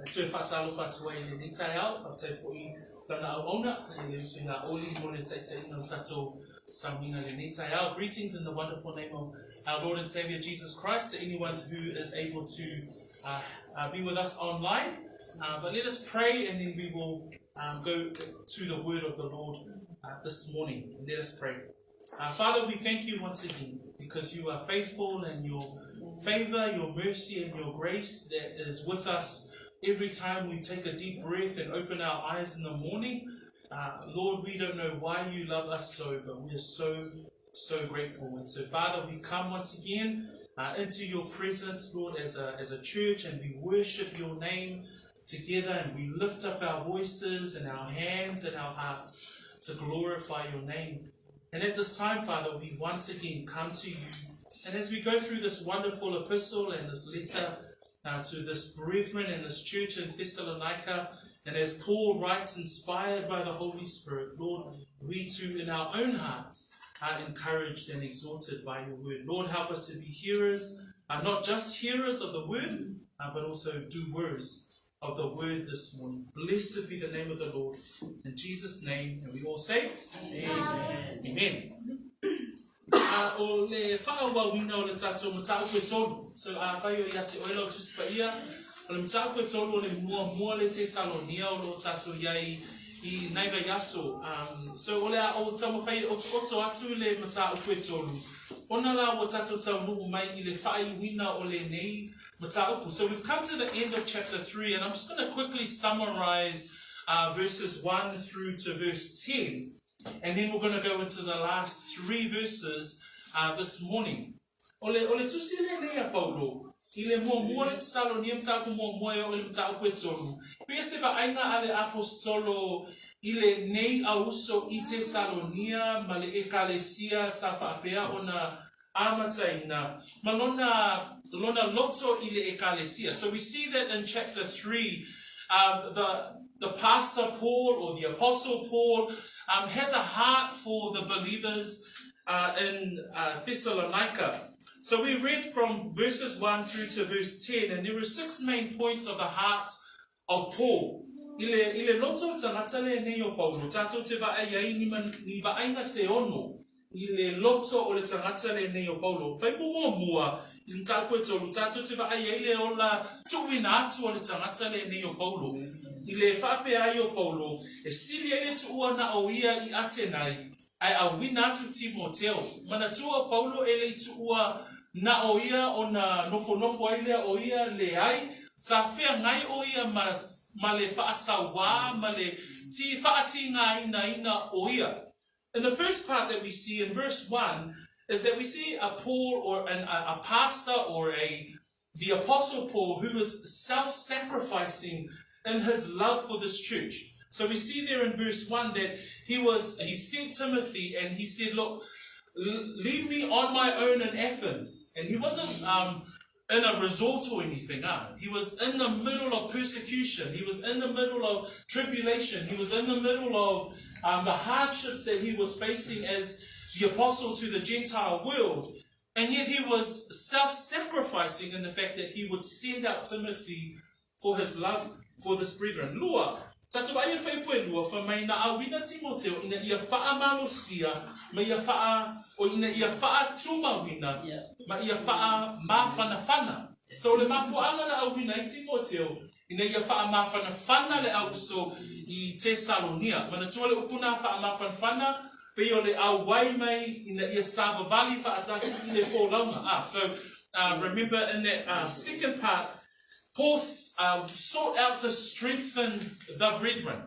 Tui whatalo whatua I le tai au, whatai fwoi lana au ona, and le usu ngā oli mone taite ino tato samina le tai au. Greetings in the wonderful name of our Lord and Savior Jesus Christ to anyone who is able to be with us online. But let us pray and then we will go to the word of the Lord this morning. Let us pray. Father, we thank you once again because you are faithful and your favor, your mercy and your grace that is with us every time we take a deep breath and open our eyes in the morning. Lord, we don't know why you love us so, but we are so grateful. And so, Father, we come once again into your presence, Lord, as a church, and we worship your name together, and we lift up our voices and our hands and our hearts to glorify your name. And at this time, Father, we once again come to you. And as we go through this wonderful epistle and this letter to this brethren and this church in Thessalonica, and as Paul writes, inspired by the Holy Spirit, Lord, we too in our own hearts are encouraged and exhorted by your word. Lord, help us to be hearers, not just hearers of the word, but also doers of the word this morning. Blessed be the name of the Lord. In Jesus' name, and we all say, Amen. Amen. O le whaawa wina o le tātou matau koe tolu. So whai o ia te oela o tuspa ia. O le matau koe tolu o le mua le Tesalonia o lo tātou iai I naiva yaso. So o le a o tamo whai o oto atu le matau koe tolu. Ona la o tātou tau nuku mai I le whai wina o le nei. So we've come to the end of chapter 3, and I'm just going to quickly summarize verses 1 through to verse 10, and then we're going to go into the last 3 verses this morning. Ole tusi le lea Paulo, I le mua le Tesalonia mtaku mua o le mtaku koe tolu. Pese va aina ale apostolo I le nei auso I Tesalonia ma le ekalesia sa whaapea ona Amataina, Malona Loto ile Ecclesia. So we see that in chapter 3, the pastor Paul or the apostle Paul has a heart for the believers in Thessalonica. So we read from verses 1 through to verse 10, and there are 6 main points of the heart of Paul. Ile loto tanatale neo Paulo, tato te va ai ni va ainga se ono. I le loto o le tangata le nei o Paulo. Whai mua I le tākoe tolu tātou te wa ai eile o la tuwina atu o le tangata le nei o Paulo. I le whape ai o Paulo, e siri eile tu ua na o ia I Atenai, ai a wina atu Timoteo. Mana tu o Paulo eile tu ua na o ia o na nofo eile o ia le ai, sa whea ngai o ia ma le whaasawa, ma le ti whaati ngai ina o ia. And the first part that we see in verse 1 is that we see a Paul or a pastor or the apostle Paul who is self-sacrificing in his love for this church. So we see there in verse 1 that he sent Timothy and he said, look, leave me on my own in Athens. And he wasn't in a resort or anything. He was in the middle of persecution. He was in the middle of tribulation. He was in the middle of the hardships that he was facing as the apostle to the Gentile world. And yet he was self-sacrificing in the fact that he would send out Timothy for his love for this brethren. Lua, tatu aia Faifeau lua, fa mai na awina Timoteo, ina ia faa malosia, ma ia faa, o ina ia faa tumawina, ma ia faa mawhanawhana. So le mafuanga na awina I Timoteo, ina ia faa mawhanawhana le auso I Tesalonia. Mana tua le upuna faa mawhanawhana, pe o le awai mai ina ia savavali faa atasi I le fōlaunga. So remember in that second part, Paul sought out to strengthen the brethren.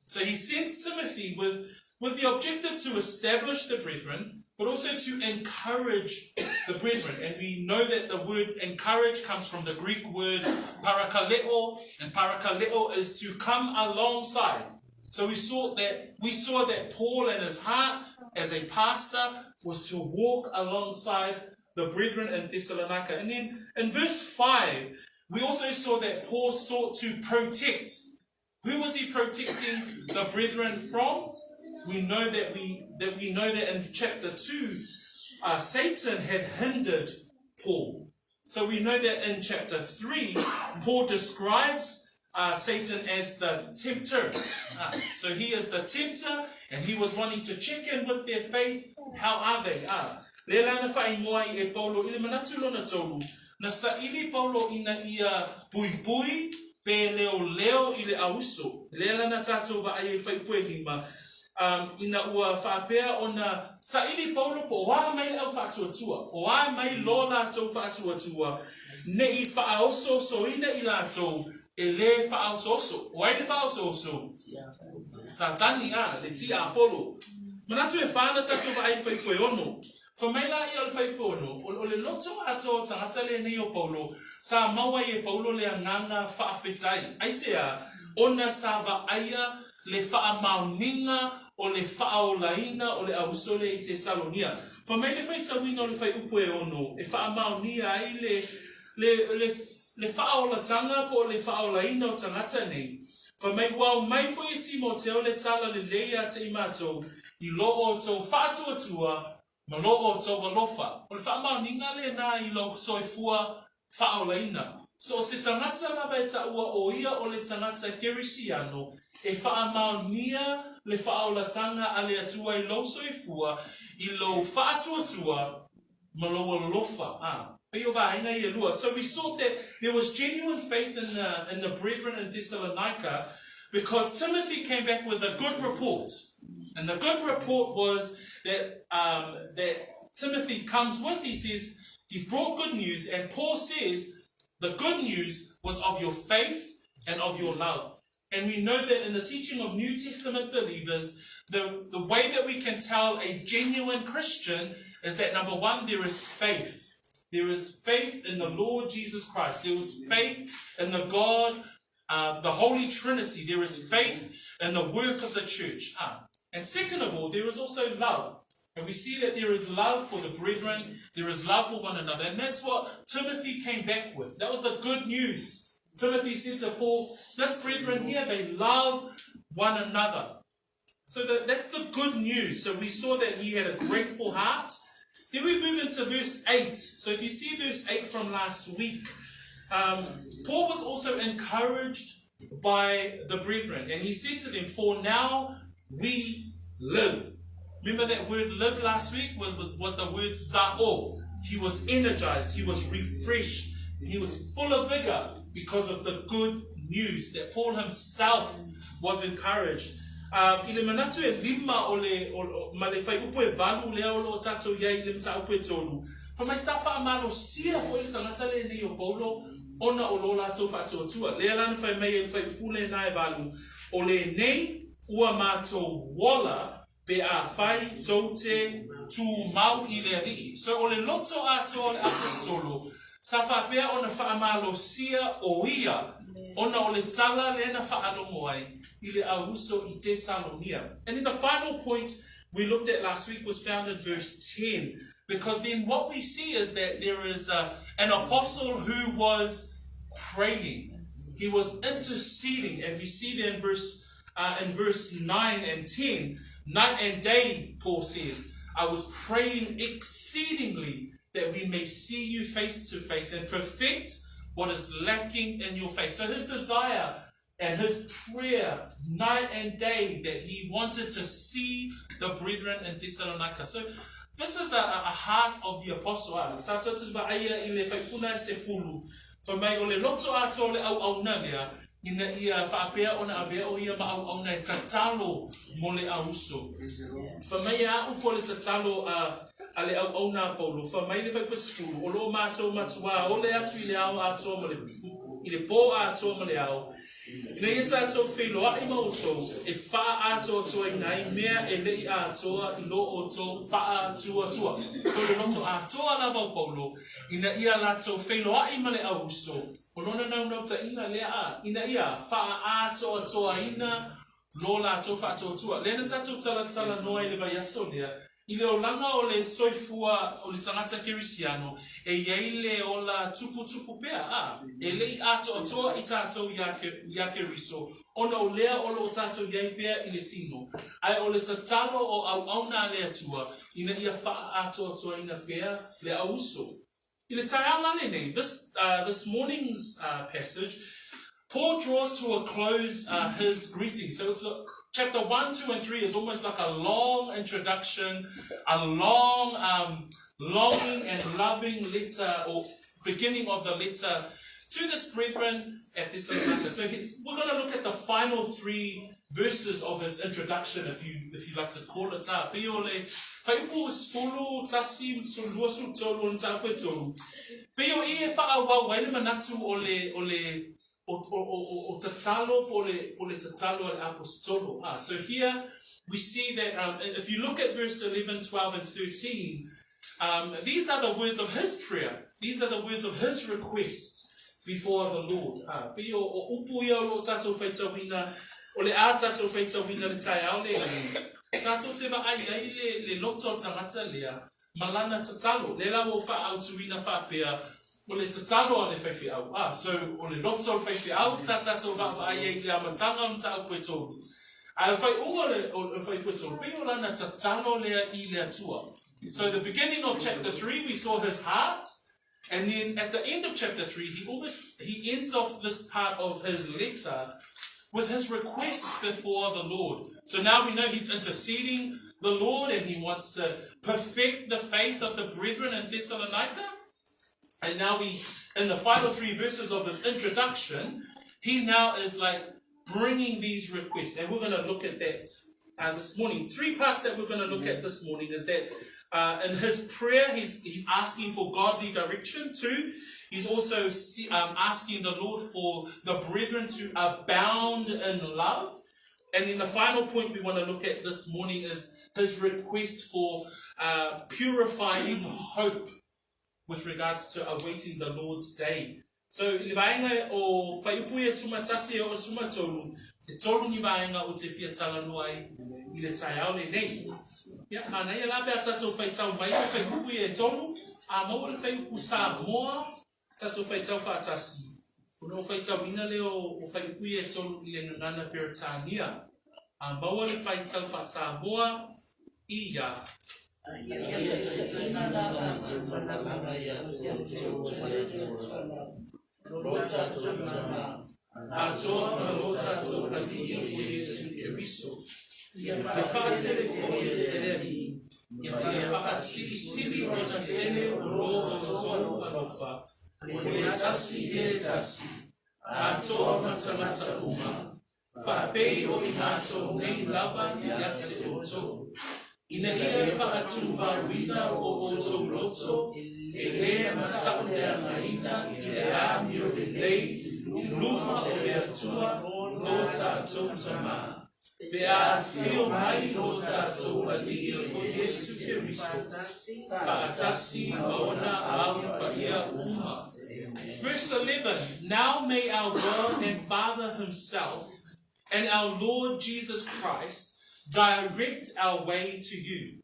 So he sends Timothy with the objective to establish the brethren, but also to encourage the brethren. And we know that the word encourage comes from the Greek word parakaleo, and parakaleo is to come alongside. So we saw that Paul in his heart as a pastor was to walk alongside the brethren in Thessalonica. And then in verse 5, we also saw that Paul sought to protect. Who was he protecting the brethren from? We know that in chapter 2, Satan had hindered Paul. So we know that in chapter 3, Paul describes Satan as the tempter. So he is the tempter, and he was wanting to check in with their faith. How are they? Lelana fai moai e Paulo ile manatulo na tolu. Na sa ili Paulo ina ia pui pe leo ile auso. Lelana tato ba ai fai pui lima. Ina ua whapea ona sa ili Paulo po wa mai au whatuatua. O wa mai lola tau whatuatua. Ne I whaoso so ina ila tau. Ele whaoso. O ai le whaoso. Sa tani le tia Apollo. Manatu e whana tato ba ai fai pui ono. Whamaila I al Faifeau ono, o le loto ato tangata le nei o Paulo, sa maua I e Paulo le anganga whaafetai. Aisea, ona sa va aia le wha mauninga o le wha o laina o le ausole I Tesalonia. Whamaile whaitawina o le whai upo e ono, e wha maunia ai le wha o la tanga po le wha o laina o tangata nei. Whamai wau mai fo I Timoteo le tala le leia te imato, I lo o tau whaatuatua, Malo o tau walofa. O le whaamau ninga le nā I lo soifua whaolaina. So se tangata na vai ta ua o ia o le tangata kerisiano, e whaamau nia le whaolatanga a le atua I lo soifua, I lo whaatuatua, malo o lofa. Peo wa inga I lua. So we saw that there was genuine faith in the brethren in Thessalonica, because Timothy came back with a good report. And the good report was that Timothy comes with. He says he's brought good news, and Paul says the good news was of your faith and of your love. And we know that in the teaching of New Testament believers, the way that we can tell a genuine Christian is that, number one, there is faith. There is faith in the Lord Jesus Christ. There is faith in the God, the Holy Trinity. There is faith in the work of the church. And second of all, there is also love. And we see that there is love for the brethren. There is love for one another. And that's what Timothy came back with. That was the good news. Timothy said to Paul, this brethren here, they love one another. So that's the good news. So we saw that he had a grateful heart. Then we move into verse 8. So if you see verse 8 from last week, Paul was also encouraged by the brethren. And he said to them, for now we live. Remember that word live last week was the word za'o. He was energized. He was refreshed. He was full of vigor because of the good news that Paul himself was encouraged. Ile manatu e lima o male fai upo e valu leo lo tato ya ile mta upo e tolu. For my safa amalo sia fo ile tangata le ni o Paulo ona o lola to fa to tua. Le lan fai mai e fai upule na e valu. O le nei ua mato wala pe a fai tote tu mau I le rii. So o le loto ato le apostolo. Safa pea ona fa amalo sia o ia. Ona o le tala le na fa alo moai. Ile auso I Tesalonia. And then the final point we looked at last week was found in verse 10. Because then what we see is that there is an apostle who was praying. He was interceding. And we see there in verse 9 and 10. Night and day, Paul says, I was praying exceedingly that we may see you face to face and perfect what is lacking in your faith. So his desire and his prayer night and day that he wanted to see the brethren in Thessalonica. So this is a heart of the apostle. For my ole loto atole au nania ina ia whaapea ona avea o ia ma au na tatalo mole auso. For my upo le tatalo ale au na Paulo. For my le fai pasfulu o lo mato matua o le atu ile au ato mole ile po ato mole au. Ina ia tato filo a ima oto e wha ato toa ina mea e lei atoa I lo oto wha atua tua. So le loto atoa lava Paulo. Ina ia lato filo a ima le auso. Olona nau ta ina lea ina ia wha ato atoa ina lo lato wha atoa tua. Lena tato tala noa ile vai asonia. Ile o langa o le soifua o le tangata kerisiano e yeile o la tupu pea e lei ato atoa I tato yake riso ona o lea o lo tato yai pea I le tino ai o le tatalo o au na le atua ina ia wha ato atoa ina pea le auso. This morning's passage, Paul draws to a close his greeting. So it's chapter 1, 2, and 3 is almost like a long introduction, a long, longing and loving letter, or beginning of the letter to this brethren at Thessalonia. So we're going to look at the final 3 verses of his introduction, if you like to call it. Faifeau stolo tasi suluasu tolo ntape tolo. Peo e whaawa waile manatu o tatalo po le tatalo al apostolo. So here we see that if you look at verse 11, 12, and 13, these are the words of his prayer. These are the words of his request before the Lord. Peo o upuia o tato whaitawina o le a tato whaitawina le tai au le tato te wa ai le loto tangata lea malana tatalo le la wo wha au tuina whapea o le tatalo le Faifeau. So o le loto Faifeau sa tato wa ai le amatanga mta au pueto. Ai whai unga o whai pueto peo lana tatalo lea I le atua. So the beginning of chapter 3 we saw his heart. And then at the end of chapter 3, he ends off this part of his letter with his request before the Lord. So now we know he's interceding the Lord and he wants to perfect the faith of the brethren in Thessalonica. And now in the final 3 verses of his introduction, he now is like bringing these requests. And we're going to look at that this morning. 3 parts that we're going to look at this morning is that in his prayer, he's asking for godly direction. 2, he's also asking the Lord for the brethren to abound in love. And then the final point we want to look at this morning is his request for purifying hope with regards to awaiting the Lord's day. So, livaenga o whaiupuia sumatasi o sumatolu, e tolu ni vaenga o te fia talanuai I le tai au le nei. Ya, mana ia lape a tatou whaitau mai o whaikupuia e tolu, a maua le whaiupu Samoa, tatou whaitau whaatasi. Uno whaitau ina leo o whaikupuia e tolu I le ngana Peritania. A maua le whaitau wha Samoa, ia. Lota totama, atoa malota tola fiyo Yesu Kiristo. Ya pakatele foye ya pakasili ona tele ulo solo alofa. Ya tasi, atoa matamata uma. Fapei o inato nei lava yatse oto. Ina whakatumba wina o oto loto. Ele matau lea maina I le amio le lei luma o le atua lo tatou tama. Bea fio mai lo tatou alii o Yesu Kiristo. Whaatasi maona au paia uma. Verse 11. Now may our God and Father himself and our Lord Jesus Christ direct our way to you.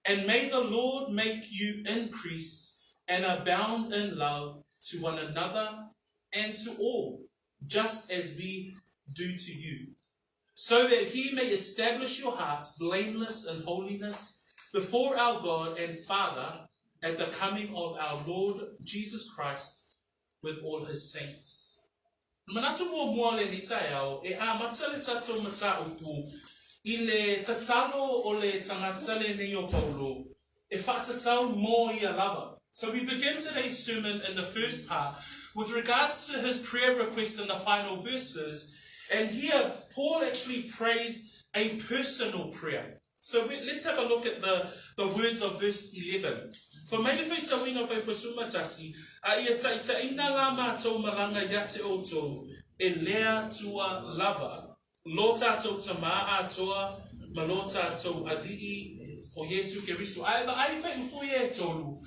And may the Lord make you increase and abound in love to one another and to all, just as we do to you, so that he may establish your hearts blameless in holiness before our God and Father at the coming of our Lord Jesus Christ with all his saints. Manatu mo le nitayao e a matale tato mata upu ile tatalo o le tangatale ne yo Paulo e fatatao mo I lava. So we begin today's sermon in the first part with regards to his prayer requests in the final verses. And here, Paul actually prays a personal prayer. So let's have a look at the words of verse 11. For mai le whaitawina whaipusumatasi, a ia taitaina la mātou maranga yate oto, e lea tua lava. Lo tātou tama atoa, ma lo tātou alii o Yesu Kiristo. Ai whaiupuia e tolu.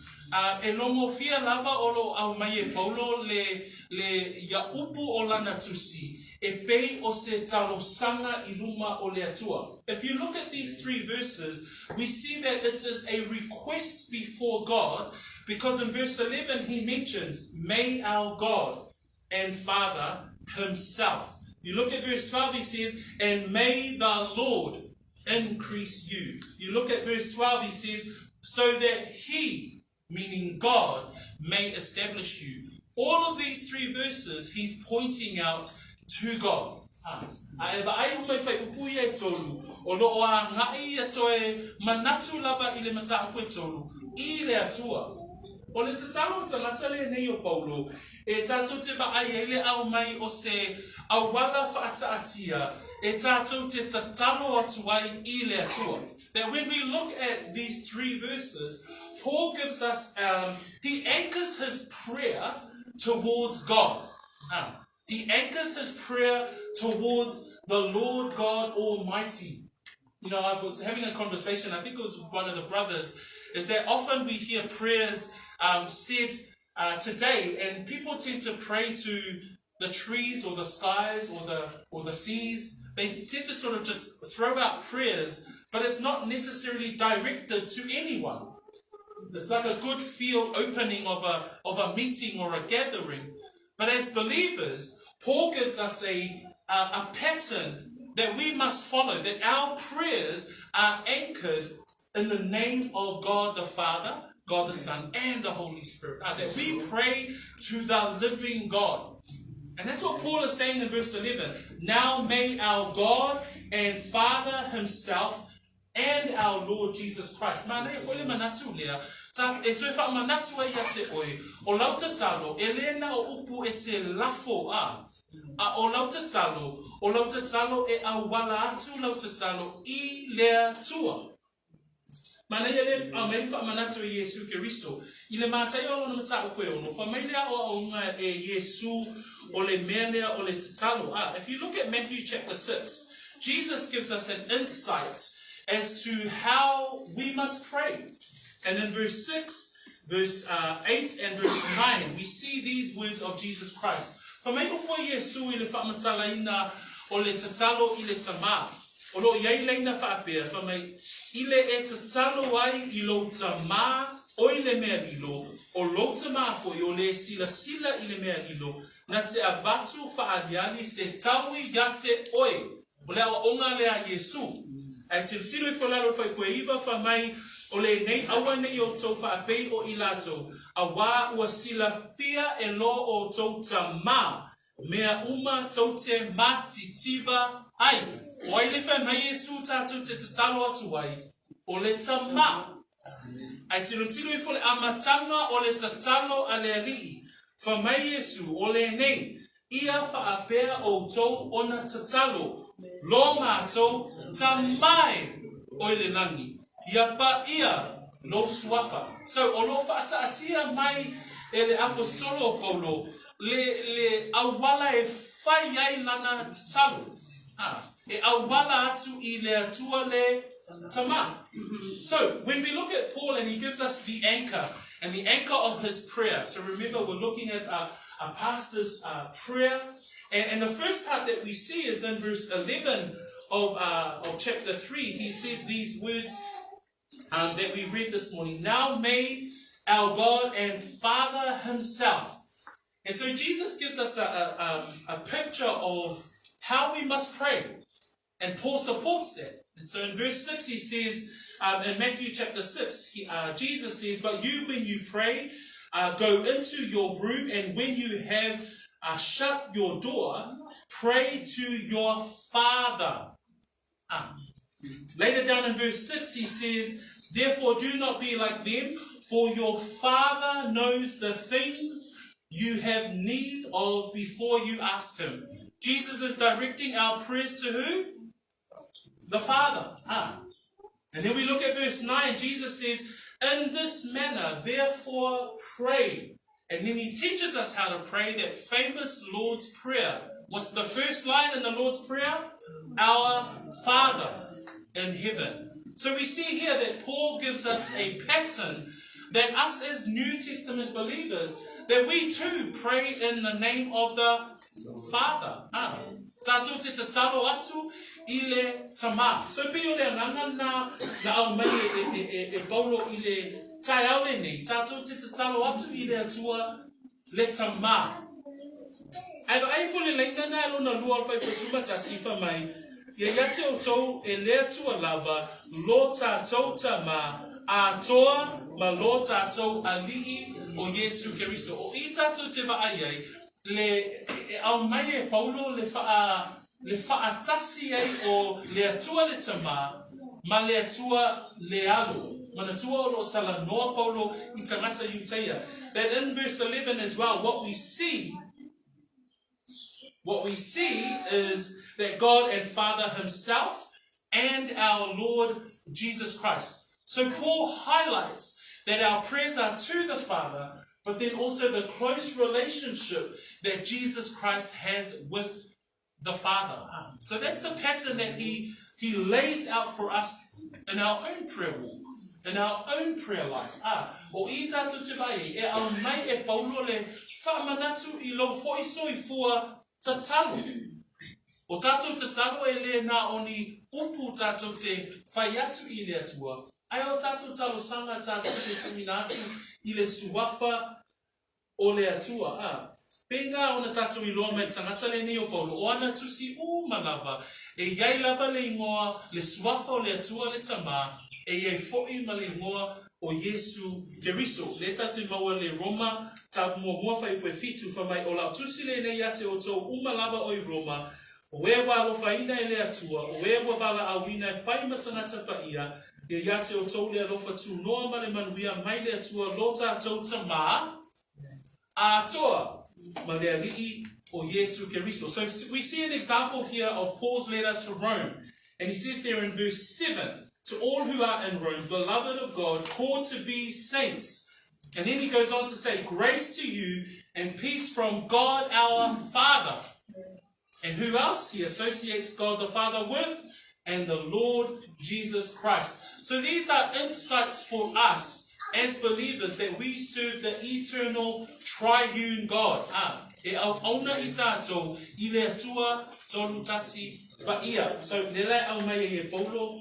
E longo fia lava olo au mai e Paulo le ia upu o lana tusi. E pei o se talosanga I luma o le atua. If you look at these 3 verses, we see that it is a request before God, because in verse 11 he mentions, may our God and Father himself. You look at verse 12, he says, and may the Lord increase you. You look at verse 12, he says, so that he meaning God, may establish you. All of these 3 verses, he's pointing out to God. O le tatalo tangata le nei o Paulo, e tātou te vaaia ele au mai o se awala whaataatia, e tātou te tatalo atuai I le atua. That when we look at these 3 verses, Paul gives us, he anchors his prayer towards God. He anchors his prayer towards the Lord God Almighty. You know, I was having a conversation, I think it was with one of the brothers, is that often we hear prayers said today, and people tend to pray to the trees or the skies or the seas. They tend to sort of just throw out prayers, but it's not necessarily directed to anyone. It's like a good field opening of a meeting or a gathering. But as believers, Paul gives us a pattern that we must follow, that our prayers are anchored in the name of God the Father, God the Son, and the Holy Spirit. That we pray to the living God. And that's what Paul is saying in verse 11. Now may our God and Father himself and our Lord Jesus Christ. Mana e fole manatu lea. Ta e toe wha manatu ai a te oi. O lau te talo, e lena o upu e te lafo a. O lau te talo e au wala atu lau te talo I lea tua. Mana ia le mei wha manatu e Yesu Keristo. I le mātai o na mata o koe ono. Wha mei lea o aunga e Yesu o le mea lea o le te talo. If you look at Matthew chapter 6, Jesus gives us an insight as to how we must pray. And in verse 6, verse 8 and verse 9, we see these words of Jesus Christ. For me upo Yesu I le whamatalaina o le tatalo I le tama. O lo iei leina whaapea. For me, I le e tatalo ai I lo tama o I le mea ilo. O lo tama fo I o le sila I le mea ilo. Na te abatu whaaliali se taui gate oi. O le awa onga lea Yesu. Ai te tiro I whalaro whai koe iwa wha mai o le nei awa nei o tau wha apei o ilato. A wā ua sila fia e lo o tau tama. Mea uma tau te matitiva ai. O ai le wha mai Yesu tātou te tatalo atu ai. O le tama. Ai tiro tiro I whole amatanga o le tatalo a le alii. Wha mai Yesu o le nei. Ia wha apea o tau ona tatalo. Lo mātou tamai o le nangi. Ia pa ia lo suafa. So o lo whaataatia mai e le apostolo Paulo le awala e whai ai lana tatalo. E awala atu I le atua le tama. So when we look at Paul and he gives us the anchor and the anchor of his prayer. So remember we're looking at a pastor's prayer. And the first part that we see is in verse 11 of chapter 3. He says these words that we read this morning. Now may our God and Father himself. And so Jesus gives us a picture of how we must pray. And Paul supports that. And so in verse 6 he says, in Matthew chapter 6, Jesus says, but you when you pray, go into your room, and when you have shut your door, pray to your Father. Later down in verse 6 he says, therefore do not be like them, for your Father knows the things you have need of before you ask him. Jesus is directing our prayers to who? The Father. And then we look at verse 9. Jesus says, in this manner therefore pray. And then he teaches us how to pray that famous Lord's Prayer. What's the first line in the Lord's Prayer? Our Father in heaven. So we see here that Paul gives us a pattern that us as New Testament believers, that we too pray in the name of the Father. Tātou te tatalo atu I le tama. So pio le nganga na au mai e Paulo I le tai au le nei. Tātou te tatalo atu I le atua le tama. Ai fo le lenga na lo na lua fai pasuma ta sifa mai. Ia te o tau e le atua lava lo tātou tama a toa ma lo tātou ali'i o Yesu Keriso. O I tātou te vaaiai, au mai e Paulo le whaatasi ai o le atua le tama, ma le atua le alo. Mana tua o lo tala noa Paulo I tangata Iuteia. That in verse 11 as well, what we see is that God and Father himself and our Lord Jesus Christ. So Paul highlights that our prayers are to the Father, but then also the close relationship that Jesus Christ has with the Father. So that's the pattern that he lays out for us in our own prayer walk, in our own prayer life. O I tātou te vai, e au mai e Paulo le whaamanatu I lo foiso I fua tatalo. O tātou tatalo e le na oni upu tātou te whai atu I le atua. Ai o tātou talo sanga tātou te tuminatu I le suafa o le atua. Penga ona tātou I loa mai tangata le ni o Paulo. O ana tusi malava. E iai lava le ingoa, le suafa o le atua le tama, e iai fo'i ma le ingoa o Yesu Keriso. Le tatu maua le Roma, ta mua whai ue fitu whamai o lau tusi le nei ate o tau lava o I Roma, o ea walo whaina e le atua, o ea wala awina e whai matangata pa ia, e iate o tau le alofa tu noa ma le manuia mai le atua lo tātou tama, a toa ma le ali'i o Yesu Keriso. So we see an example here of Paul's letter to Rome. And he says there in verse 7, to all who are in Rome, beloved of God, called to be saints. And then he goes on to say, grace to you and peace from God our Father. And who else? He associates God the Father with, and the Lord Jesus Christ. So these are insights for us as believers that we serve the eternal triune God. E au auna I tātou I le atua tolu tasi pa ia. So le lai au mai e Paulo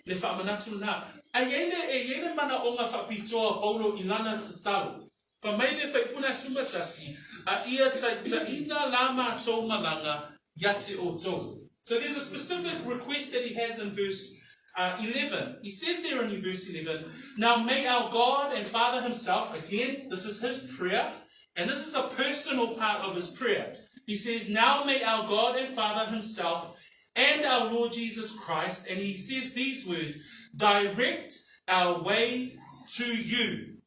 le whaamanatu nā. A iene mana o ngā whapitoa Paulo I lana tatalo. Wha mai le whaipuna suma tasi a ia ta ina lama tau malanga yate o tau. So there's a specific request that he has in verse 11. He says there in verse 11, now may our God and Father himself, again, this is his prayer, and this is a personal part of his prayer. He says, now may our God and Father himself and our Lord Jesus Christ, and he says these words, direct our way to you.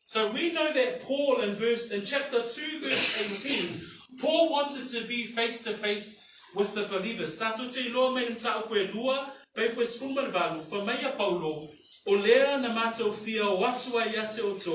So we know that Paul in chapter 2, verse 18, Paul wanted to be face to face with the believers. Tātou te iloa me nta o koe lua, Faifeau skumar valu, whamaya Paulo, o lea na mātou fia o atua iate o tō,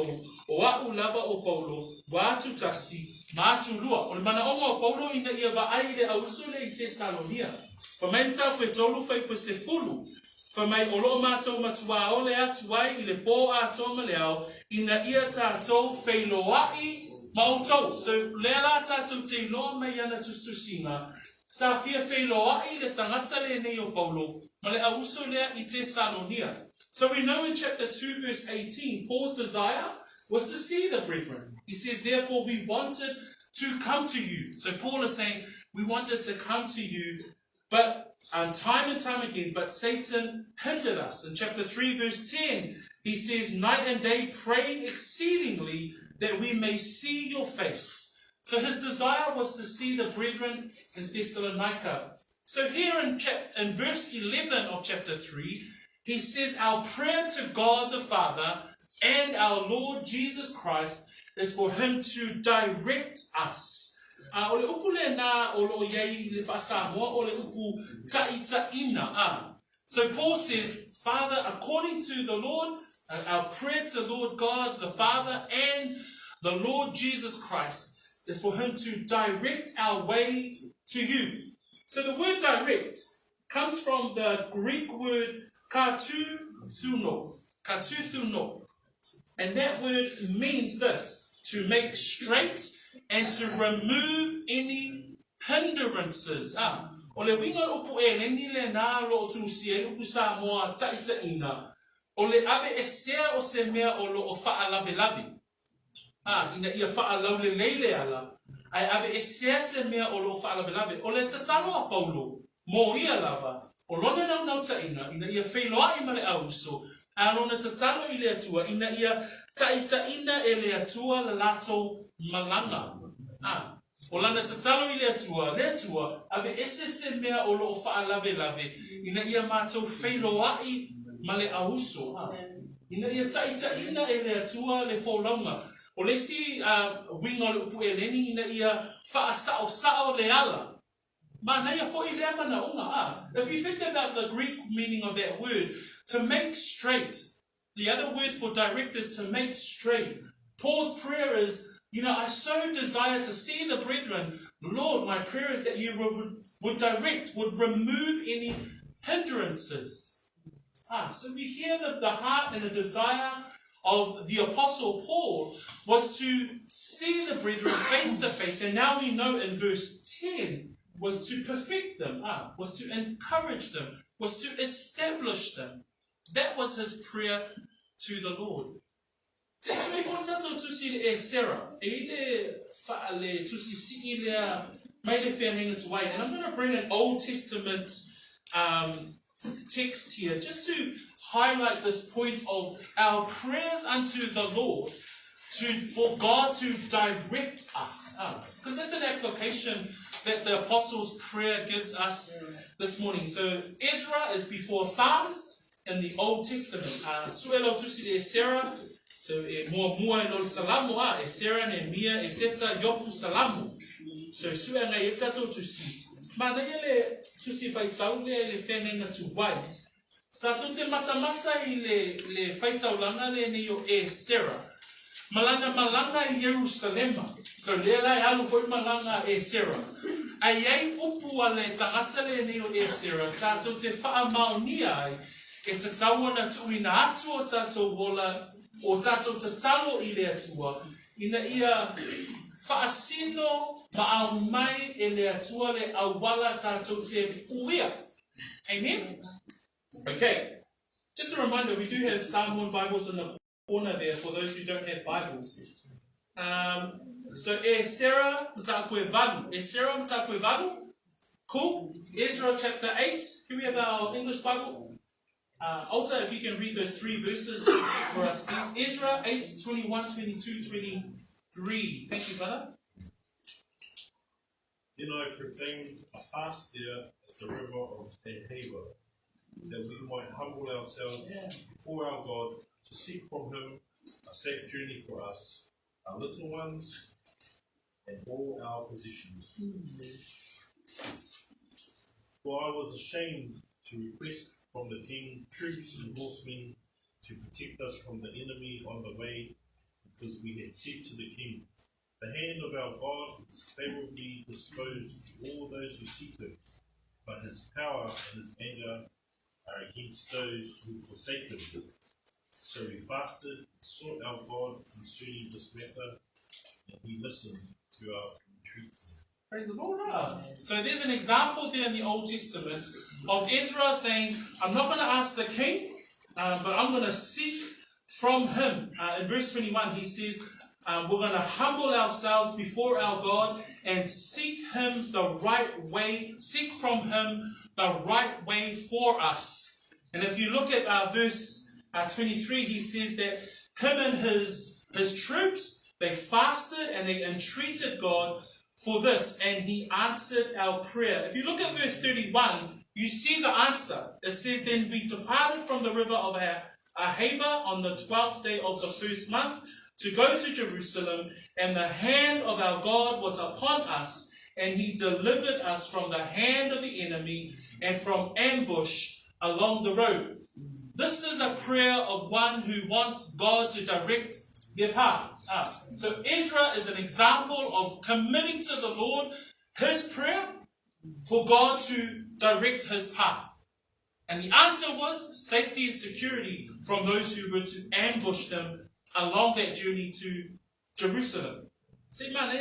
o au lava o Paulo, wa atu tasi, ma atu lua. O le mana onga o Paulo ina ia va aile au usule I Tesalonia. Whamai nta koe tolu Faifeau se fulu. Whamai o loo mātou matua ole atu ai I le pō a tōma leao, ina ia tātou whailoai mautou. So lea la tātou te iloa mai ana tustusinga, sa fia whailoai le tangata le nei o Paulo, ma le auso lea I Tesalonia. So we know in chapter 2 verse 18, Paul's desire was to see the brethren. He says, therefore we wanted to come to you. So Paul is saying, we wanted to come to you, but time and time again, but Satan hindered us. In chapter 3 verse 10, he says, night and day praying exceedingly that we may see your face. So his desire was to see the brethren in Thessalonica. So here in verse 11 of chapter 3, he says our prayer to God the Father and our Lord Jesus Christ is for him to direct us. O le upu le nā o lo iei le whasamoa o le upu ta'itaina. So Paul says, Father, according to the Lord, our prayer to Lord God the Father and the Lord Jesus Christ is for him to direct our way to you. So the word direct comes from the Greek word katuthuno. And that word means this, to make straight and to remove any hindrances. O le winga upu e neni le nā lo tu sie upu sa moa taitaina. O le ave e sea o se mea o lo o whaalabe. Ina ia whaalaule leile ala. Ai ave e sea se mea o lo whaalabe. O le tatalo a Paulo, mo ia lava. O lona nau taina, ina ia whailoa I male auso. Alona tatalo I le atua, ina ia taitaina e le atua le lato malanga. O lana tatalo I le atua, ave ese se mea o loo faa lave, ina ia mātou whailoai ma le auso. Ina ia taitaina e le atua le fōlaunga. O le si winga le upu e leni, ina ia faa sao le ala. If you think about the Greek meaning of that word, to make straight, the other word for direct is to make straight. Paul's prayer is, I so desire to see the brethren. Lord, my prayer is that you would direct, would remove any hindrances. So we hear that the heart and the desire of the Apostle Paul was to see the brethren face to face. And now we know in verse 10, was to perfect them, was to encourage them, was to establish them. That was his prayer to the Lord. And I'm going to bring an Old Testament text here just to highlight this point of our prayers unto the Lord for God to direct us. Because that's an application that the Apostles' prayer gives us this morning. So Ezra is before Psalms in the Old Testament. Suelo tusi e Sarah, so mua e lo salamu e Sarah ne mia e seta yopu salamu. So suenga e tato tusi. Mana ele tusi faitau le whenenga tuwai. Tato te matamata I le faitau langa le ne yo e Sarah. Malanga I Jerusalem. So lela e alu foi malanga e Sarah. Ai upu ale tangata le neo e Sarah. Tato te wha maunia ai. E te tawana tuina atu o tato wola. O tato tatalo I le atua. Ina ia whaasino maau mai e le atua le awala tato te uia. Amen? Okay. Just a reminder, we do have Samoan Bibles in the corner there for those who don't have Bibles. So Sarah mtakwe valu. Sarah mtakwe valu. Cool. Ezra chapter 8. Can we have our English Bible? Alta, if you can read those 3 verses for us, please. Ezra 8, 21, 22, 23. Thank you, brother. Then I proclaimed a fast there at the river of Faifeau, that we might humble ourselves before our God, to seek from him a safe journey for us, our little ones, and all our possessions. For I was ashamed to request from the king troops and horsemen to protect us from the enemy on the way, because we had said to the king, the hand of our God is favorably disposed to all those who seek him, but his power and his anger are against those who forsake him. So we fasted and sought our God concerning this matter, and he listened to our entreaty. Praise the Lord. So there's an example there in the Old Testament of Ezra saying, I'm not going to ask the king, but I'm going to seek from him. In verse 21, he says, we're going to humble ourselves before our God and seek him the right way, seek from him the right way for us. And if you look at verse 23, he says that him and his troops, they fasted and they entreated God for this, and he answered our prayer. If you look at verse 31, you see the answer. It says, then we departed from the river of Ahava on the 12th day of the first month to go to Jerusalem, and the hand of our God was upon us, and he delivered us from the hand of the enemy and from ambush along the road. This is a prayer of one who wants God to direct their path. So Ezra is an example of committing to the Lord his prayer for God to direct his path. And the answer was safety and security from those who were to ambush them along that journey to Jerusalem. Say man,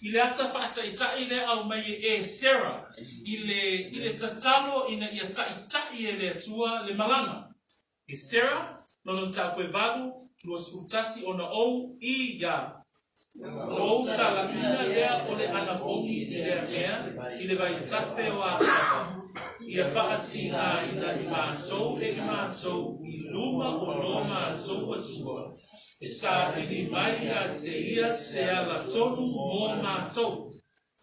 ile ata fata ita ile au mai Sarah ile tatalo ina ita ile tua le malanga Sarah no takwe valu lo sutasi ona o ya o tala ina le ole ana bogi ile ile vai tafe wa ia whaatinga ina I mātou e mātou I luma o no mātou atua. E sa ini mai a te ia se ala tonu mō mātou.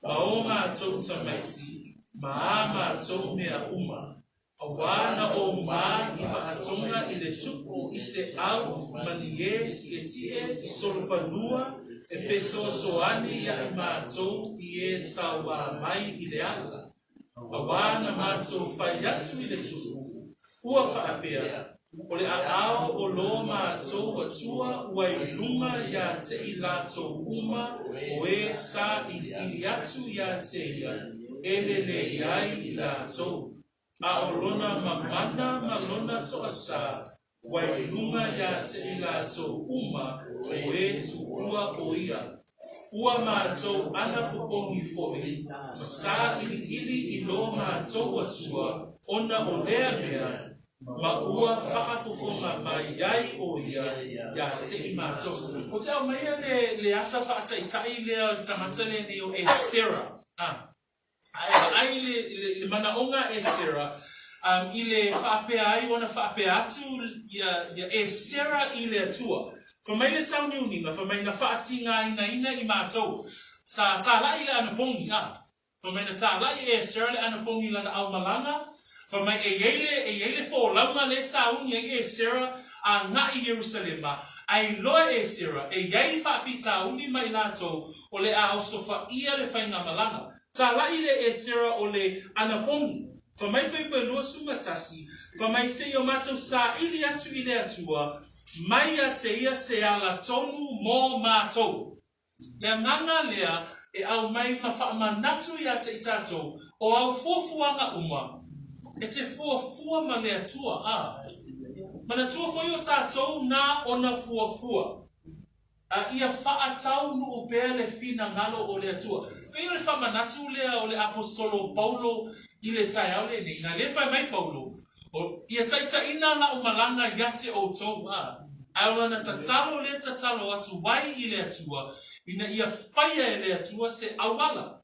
Ma o mātou tamaiti, ma a mātou mea uma. Awana o mā I whaatonga I le tupu I se au Mangere tie I solo whanua e peso soani ia I mātou I e sawa mai I le ala. Awana mātou whai atu I le tupu. Ua whaapea. O le aao o lo mātou atua ua I lunga ia te I lātou uma o e sa I atu ia te ia. Elele iai I lātou. A o lona mamana ma lona toa sa. Ua I lunga ia te I lātou uma o e tu ua o ia. Ua mātou ana popongi fo'i. Sa ili I lo mātou atua. Ona o lea mea. Ma ua whaafofonga mai iai o ia te I mātou. O te au mai le ata whaataitai lea tangata le ni o e Sarah. Ai le manaonga e Sarah. I le whaapea ai wana whaapea atu ia e Sarah I le atua. Whamai le sauni uninga, whamai na whaatinga ina I mātou. Sa tālai le anapongi. Whamai na tālai e Sarah le anapongi lana au malanga. Whamai e yeile fo launga le sauni e Sarah a nga I Jerusalema. Ai loa e Sarah e yei whaafita uni mai lātou o le a osofa ia le whainga malanga. Tā lai le e Sarah o le anapongi. Whamai whaipua lua sumatasi. Whamai se o mātou sa ili atu I le atua. Mai a te ia se ala tonu mō mātou. Lea nganga lea e au mai ma whaamanatu ia te I tātou o au fuafuanga uma. E te fuafua ma le atua. Mana tua foi o tātou nā ona fuafua. Ia whaatau nu o pēr le whina ngalo o le atua. Pēr le whamanatu lea o le apostolo Paulo I le tai au le ni. Nā le whai mai Paulo. Ia taita ina la o malanga yate o tau. Aulana tatalo le tatalo atu wai I le atua. Ina ia whaia le atua se awala.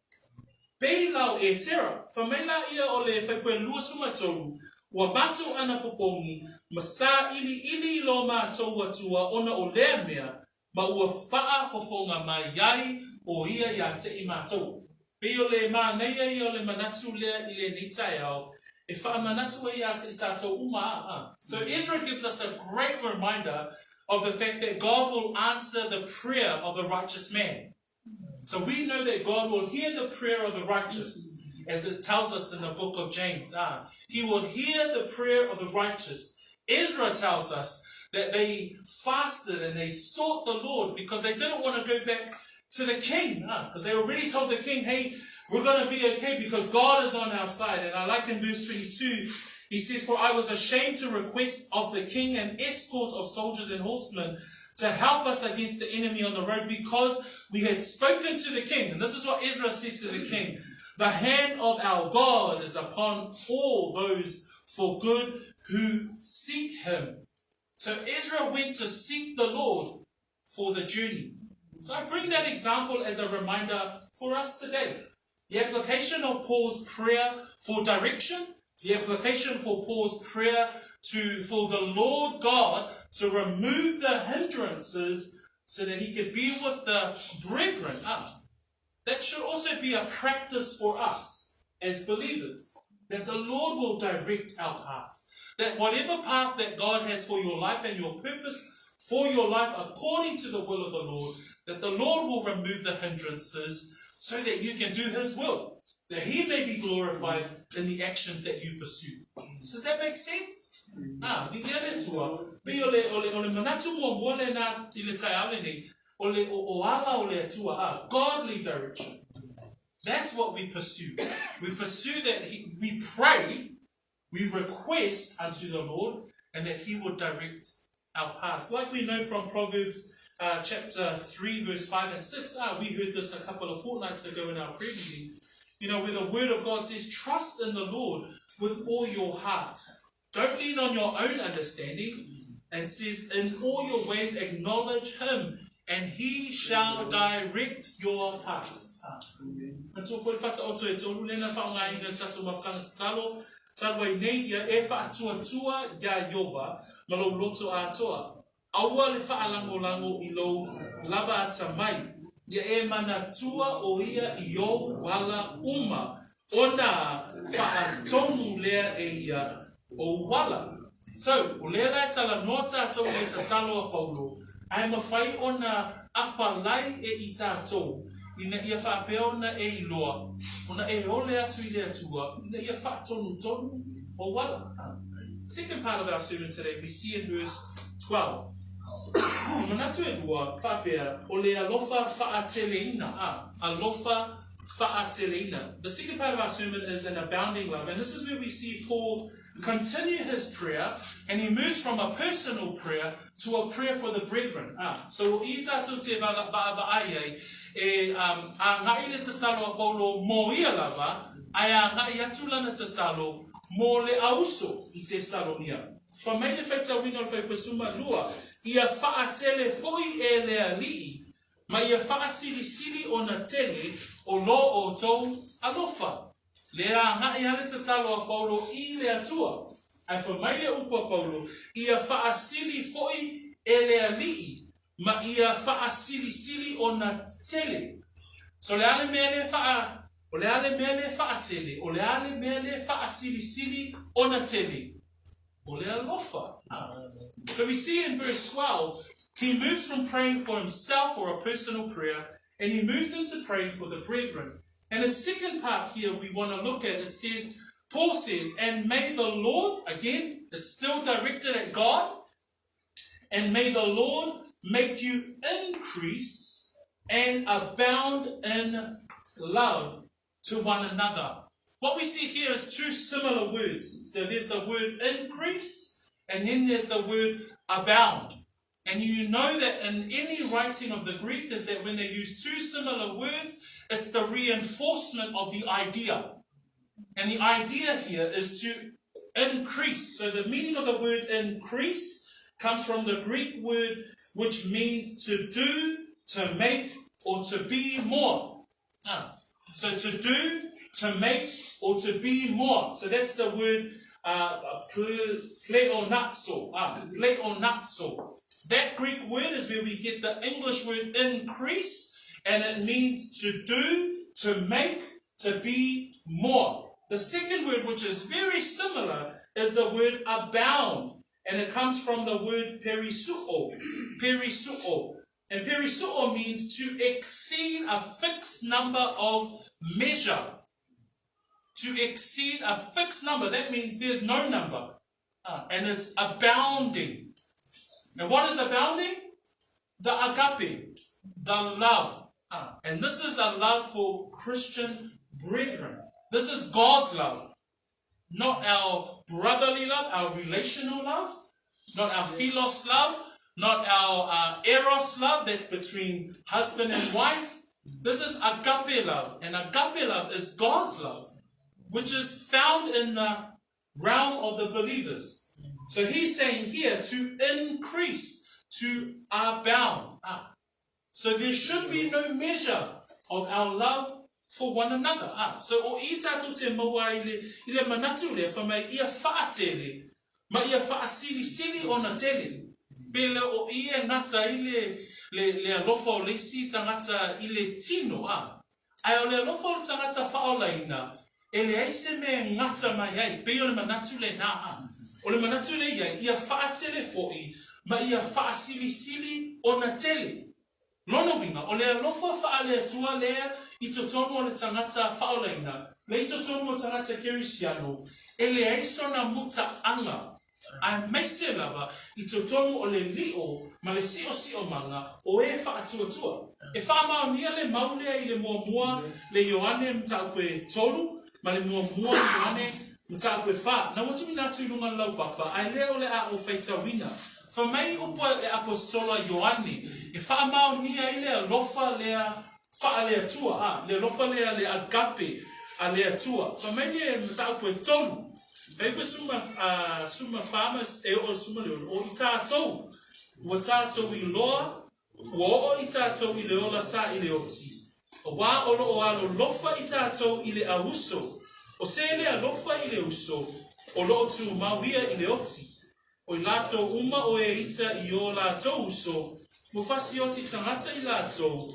Pei lau e Sarah, whamaila ia o le whaipua lua sumatolu, ua mātou ana popongi, ma sa ili lo mātou atua ona o lea mea, ma ua whaa fofonga mai iai o ia te I mātou. Pei o le māneia ia o le manatu lea I le nitai au, e wha manatu ia te I tātou uma. So Israel gives us a great reminder of the fact that God will answer the prayer of the righteous man. So we know that God will hear the prayer of the righteous, as it tells us in the book of James. He will hear the prayer of the righteous. Ezra tells us that they fasted and they sought the Lord because they didn't want to go back to the king. Because they already told the king, hey, we're going to be okay because God is on our side. And I like in verse 22, he says, for I was ashamed to request of the king an escort of soldiers and horsemen to help us against the enemy on the road because we had spoken to the king. And this is what Ezra said to the king. The hand of our God is upon all those for good who seek him. So Ezra went to seek the Lord for the journey. So I bring that example as a reminder for us today. The application of Paul's prayer for direction, the application for Paul's prayer for the Lord God to remove the hindrances so that he could be with the brethren. That should also be a practice for us as believers, that the Lord will direct our paths. That whatever path that God has for your life and your purpose for your life according to the will of the Lord, that the Lord will remove the hindrances so that you can do his will, that he may be glorified in the actions that you pursue. Does that make sense? Godly direction. That's what we pursue. We pursue that we pray, we request unto the Lord, and that he will direct our paths. Like we know from Proverbs chapter 3, verse 5 and 6. We heard this a couple of fortnights ago in our prayer meeting. You know, where the word of God says, trust in the Lord with all your heart. Don't lean on your own understanding. And says, in all your ways acknowledge him, and he shall direct your paths. Tāwai nei ia e whaatua ia Iova, ma lo loto atoa. Aua le whaalango I lo lava ata mai. Ia e mana tua o ia I o wala uma. Ona whaatonu lea e ia o wala. So, o lea lai tala noa tātou e tatalo a Paulo. Ai mawhai ona apa lai e I tātou. Ina ia whapeona e I loa. Ona e ole atu I lea tua. Ina ia whaatonu o wala. Second part of our sermon today, we see in verse 12. Manatu e lua, whapea, o le alofa whaateleina. Alofa whaateleina. The second part of our sermon is an abounding love. And this is where we see Paul continue his prayer. And he moves from a personal prayer to a prayer for the brethren. So, I tātou te va'ava'ai e a ngai le tatalo a Paulo mo ia lava, ai a ngai atu lana tatalo mo le auso I Tesalonia. Fa mai le whaita winga le whaipasuma lua, ia whaatele foi e lea lii, ma ia whaasili o na tele o lo o tou alofa. Lea ngai ale tatalo a Paulo I le atua. Ai fa mai le upo a Paulo, ia whaasili foi e lea lii, ma ia whaasili o na tele. So le ale mea le wha, o le ale mea le whaatele, o le ale mea le whaasili o na tele. O le alofa. So we see in verse 12, he moves from praying for himself or a personal prayer, and he moves into praying for the brethren. And the second part here we want to look at, it says, Paul says, and may the Lord, again, it's still directed at God, and may the Lord make you increase and abound in love to one another. What we see here is two similar words. So there's the word increase, and then there's the word abound. And you know that in any writing of the Greek is that when they use two similar words, it's the reinforcement of the idea. And the idea here is to increase. So the meaning of the word increase comes from the Greek word which means to do, to make, or to be more. So to do, to make, or to be more. So that's the word pleonatso. Pleonatso. That Greek word is where we get the English word increase, and it means to do, to make, to be more. The second word, which is very similar, is the word abound, and it comes from the word perisuo. Perisuo. And perisuo means to exceed a fixed number of measure. To exceed a fixed number, that means there's no number. And it's abounding. And what is abounding? The agape, the love. And this is a love for Christian brethren. This is God's love. Not our brotherly love, our relational love. Not our philos love. Not our eros love that's between husband and wife. This is agape love. And agape love is God's love, which is found in the realm of the believers. So he's saying here to increase, to abound. So there should be no measure of our love for one another. So o I tātou te maua ile manatu le wha mai ia whaatele, ma ia whaasili o na tele. Pele o ia ngata ile le alofa o leisi tangata ile tino. Ai o le alofa o tangata whaolaina, ele aise me ngata mai ai, pe o le manatu le na o le manatu le ia whaatele fo'i, ma ia whaasili o na tele. Lono winga, o le alofa whaale atua lea, I totonu o le tangata whaolaina, le I totonu o tangata kerisiano, ele aiso na muta anga. A meise lava, I totonu o le lio, ma le sio manga, o e whaatua. E whaamao nia le maulea I le muamua, le Ioane mta koe tolu, ma le muamua Ioane mta koe wha. Na watu minatu I lunga lau papa, ai leo le a o feita wina. Fa mai upo le apostola Ioane, e whaamao nia I le alofa lea wha le atua, le alofa lea le agape a le atua. Fa mai le mta koe tolu. Faifeau suma farmers e o suma le o I tātou. Ua tātou I loa, ua o I tātou I le ola sa I le oti. O wā olo o alo lofa I tātou I le auso. O se le alofa I le uso, o loo tu mauia I le oti. O I lato uma o e ita I o lato uso, mo fasi o ti tangata I lato,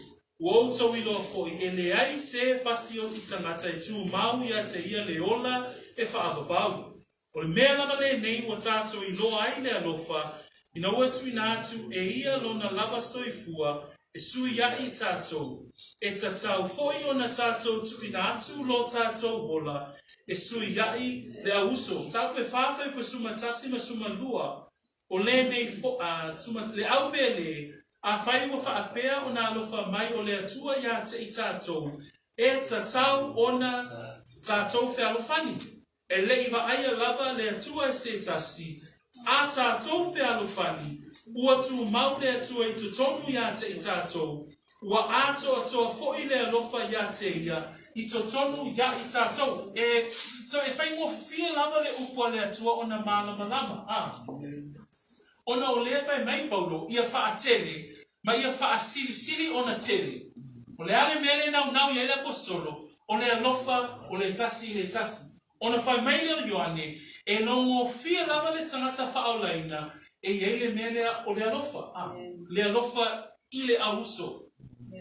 o to I lo fo I ele ai se fasi o ti tangata I tu mauia te ia le ola e whaavavau. O le mea lava le nei o tato I lo ai le alofa, I na ua tui nātu e ia lona lava soifua, e sui ai tato, e tatau foi o na tato tui nātu lo tato ola, e sui ai le auso. Tau pe Faifeau pe suma tasi ma suma lua, o le nei suma le au pe le, a whai wa whaapea o na alofa mai o le atua ia te I tato, e tatau o na tato fe alofani. E le iwa aia lava le atua e se tasi, a tato fe alofani, ua tu mau le atua I totonu ia te I tato, ua ato atoa fo I le alofa ia te ia, I totonu ia I tato. So e whai mo fia lava le upua le atua o na malama lama. Ona o lea whai mai paulo, ia wha tele, ma ia wha sili sili o na tele. O le ale mele nau ia le apostolo, o le alofa, o le tasi. Ona whai mai leo Ioane, e longo fia lava le tangata whaolaina, e le mele o le alofa. Le alofa I le auso.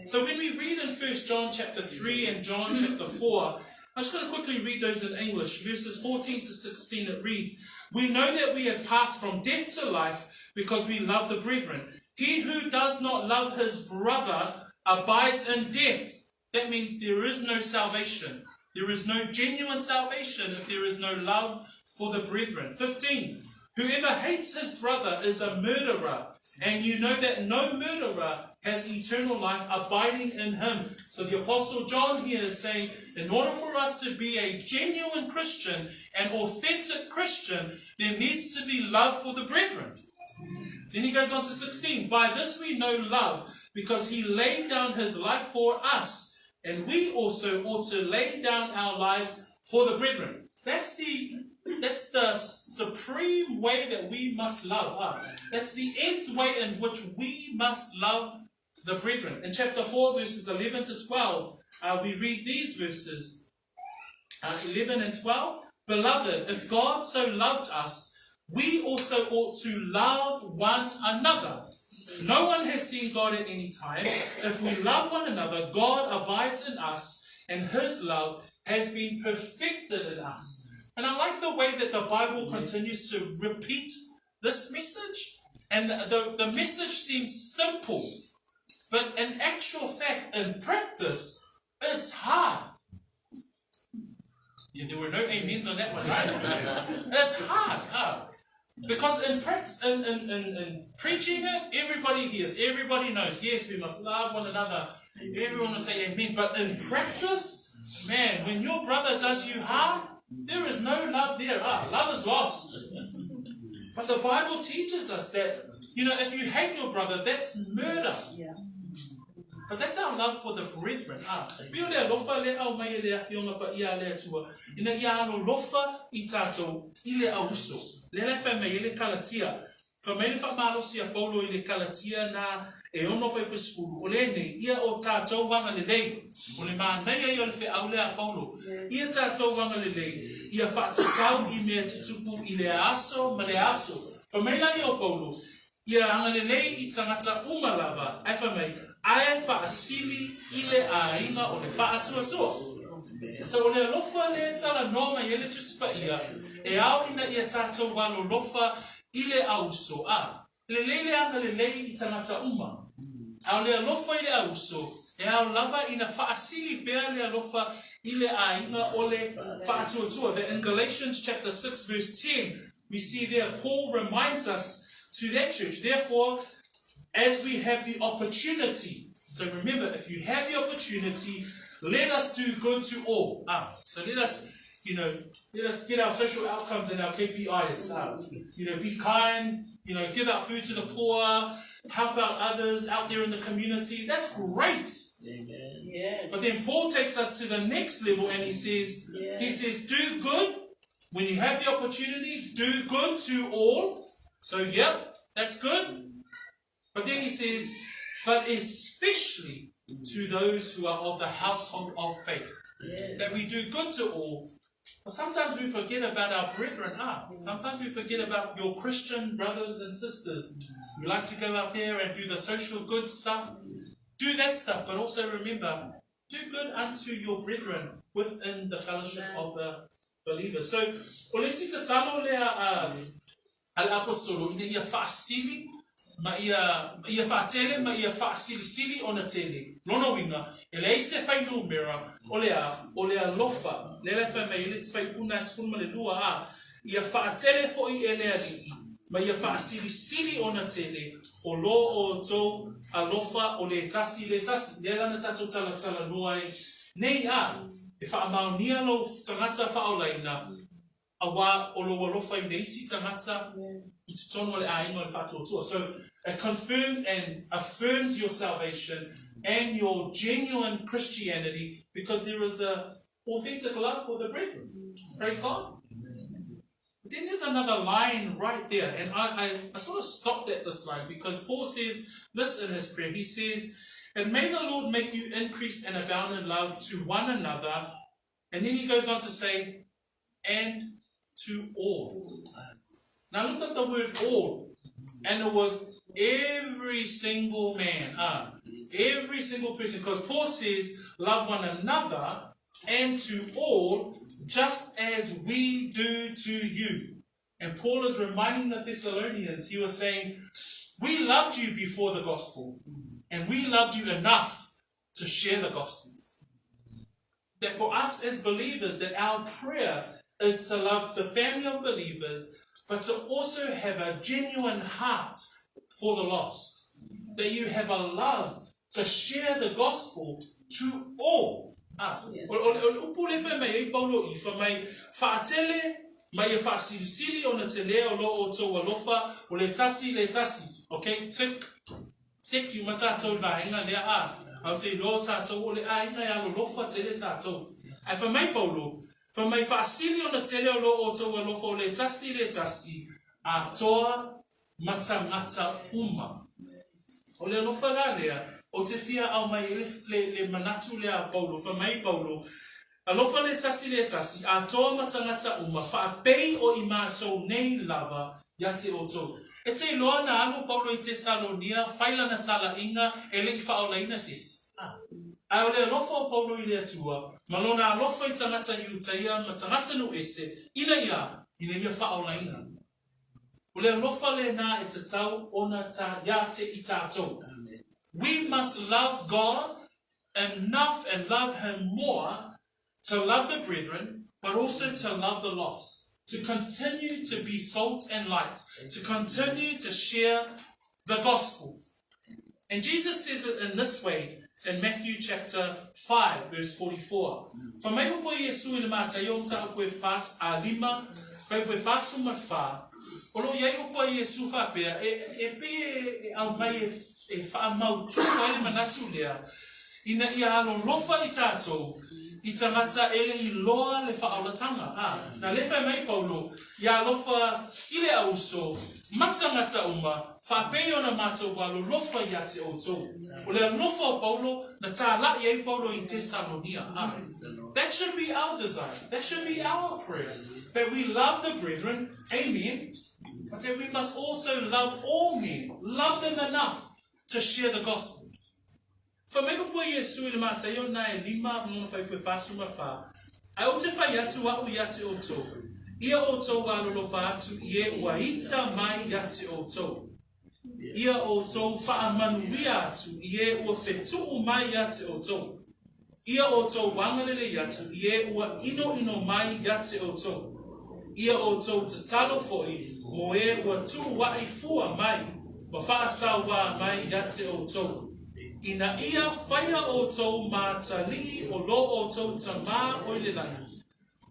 So when we read in 1 John chapter 3 and John chapter 4, I'm just going to quickly read those in English. Verses 14 to 16, it reads, "We know that we have passed from death to life because we love the brethren. He who does not love his brother abides in death." That means there is no salvation. There is no genuine salvation if there is no love for the brethren. 15. "Whoever hates his brother is a murderer, and you know that no murderer has eternal life abiding in him." So the Apostle John here is saying, in order for us to be a genuine Christian, an authentic Christian, there needs to be love for the brethren. Then he goes on to 16. "By this we know love, because he laid down his life for us, and we also ought to lay down our lives for the brethren." That's the supreme way that we must love. That's the end way in which we must love the brethren. In chapter 4, verses 11 to 12, we read these verses. 11 and 12. "Beloved, if God so loved us, we also ought to love one another. No one has seen God at any time. If we love one another, God abides in us, and his love has been perfected in us." And I like the way that the Bible continues to repeat this message. And the message seems simple, but in actual fact, in practice, it's hard. Yeah, there were no amens on that one, right? It's hard. Because in practice, in preaching it, everybody hears, everybody knows, yes, we must love one another. Everyone will say amen. But in practice, man, when your brother does you harm, there is no love there. Love is lost. But the Bible teaches us that, if you hate your brother, that's murder. Yeah. But that's our love for the brethren. Pio le alofa le au mai le afionga pa ia le atua. Ina ia alo lofa I tato I le auso. Le le whai mai le kalatia. Wha mai le wha malo si a Paulo I le kalatia na e ono whai pesukuru. O le nei, ia o tato wanga le lei. O le maa nei ai o le whai au le a Paulo. Ia tato wanga le lei. Ia whaatatau I mea tutupu I le aso ma le aso. Wha mai lai o Paulo. Ia anga le lei I tangata umalava. Ai wha mai. Ai whaasili I le ainga o le whaatuatua. So o le lofa le tala noma I le tusipa ia, e au ina ia tātou walo lofa I le auso. Le leile anga le lei I tangata uma. Au le lofa I le auso, e au lava ina whaasili bea le lofa I le ainga o le whaatuatua. That in Galatians chapter 6 verse 10, we see there Paul reminds us to that church. Therefore, as we have the opportunity. So remember, if you have the opportunity, let us do good to all. So let us get our social outcomes and our KPIs. Be kind, give out food to the poor, help out others out there in the community. That's great. Amen. Yes. But then Paul takes us to the next level and he says, do good. When you have the opportunity, do good to all. So, yep, that's good. But then he says, but especially to those who are of the household of faith. Yes. That we do good to all, But sometimes we forget about our brethren. Sometimes we forget about your Christian brothers and sisters. We like to go out there and do the social good stuff. Do that stuff, but also remember, do good unto your brethren within the fellowship of the believers. So, olesi tatalo lea al-apostolo, ia whaasili, ma ia whaatele, ma ia whaasili ona tele. Lono winga, ele eise whainu mera, o lea lofa, lele whaimei, ele te whaipuna skun male lua ia whaatele foi elea li, ma ia whaasili ona tele, o lo o tau alofa o le tasi, le lana tato tala nuai, nei e whaamaunia lo tangata whaolaina, awa o lo alofa I neisi tangata, I tutono le ainga le whatotua. So it confirms and affirms your salvation and your genuine Christianity because there is a authentic love for the brethren. Praise God. Then there's another line right there, and I sort of stopped at this line because Paul says this in his prayer. He says, and may the Lord make you increase and abound in love to one another. And then he goes on to say, and to all. Now look at the word all. And it was every single man, every single person. Because Paul says, love one another and to all, just as we do to you. And Paul is reminding the Thessalonians, he was saying, we loved you before the gospel, and we loved you enough to share the gospel. That for us as believers, that our prayer is to love the family of believers, but to also have a genuine heart for the lost. That you have a love to share the gospel to all. O upulefa mai e paulo I fa mai whaatele, mai e whaasilisili o na te lea o lo o tau alofa o le tasi. Okay, tek you matatou vaenga lea au te lo tatou o le ainga ya lo lofa te le tatou. Ai fa mai paulo, fa mai whaasili o na te lea o lo o tau alofa o le tasi, a toa matangata uma. O le alofa la lea, o te fia au mai le manatu lea paulo, fa mai paulo, alofa le tasi, a toa matangata uma, fa pei o I mātou nei lava, ya te o tau. E te loa na alu paulo I Tesalonia, whaila na tala inga, e le I whaolaina sis. Ai o le alofa o paulo I le atua, malona alofa I tangata I utaia, ma tangata no ese, ina ia whaolaina. O le alofa le na e te tau, ona ta, ya te I tātou. We must love God enough and love Him more to love the brethren, but also to love the lost. To continue to be salt and light. To continue to share the gospel. And Jesus says it in this way in Matthew chapter 5, verse 44. For me upo Yesu I le mata yo ta upo fast a lima, upo fast uma fa. Olo ye upo Yesu fa pe pe au mai e wha mau tū ele manatu lea, ina ia alo lofa I tātou, I tangata ele I loa le whaolatanga. Na le whai mai paulo, ia lofa I le auso, matangata uma, whapei ona mātou walo lofa ia te o tō. O le lofa o paulo, na tā la I paulo I Tesalonia. That should be our desire. That should be our prayer. That we love the brethren, amen, but that we must also love all men, love them enough to share the gospel. Fa me ko Yesu I le mata yo na e lima no fa pe fasu ma fa. Ai o te fa ya tu wa ya te o to. Ia o to wa lo fa tu ie wa ita mai ya te o to. Ia o to fa manu ia tu ie o fetu mai ya te o to. Ia o to wangalele ya tu ie o ino mai ya te o to. Ia o to tatalo foi mo e o tu wa I fua mai. Ma whaasawa mai ya te o tau. Ina ia whaia o tau mātali o lo o tau tamā o le lani.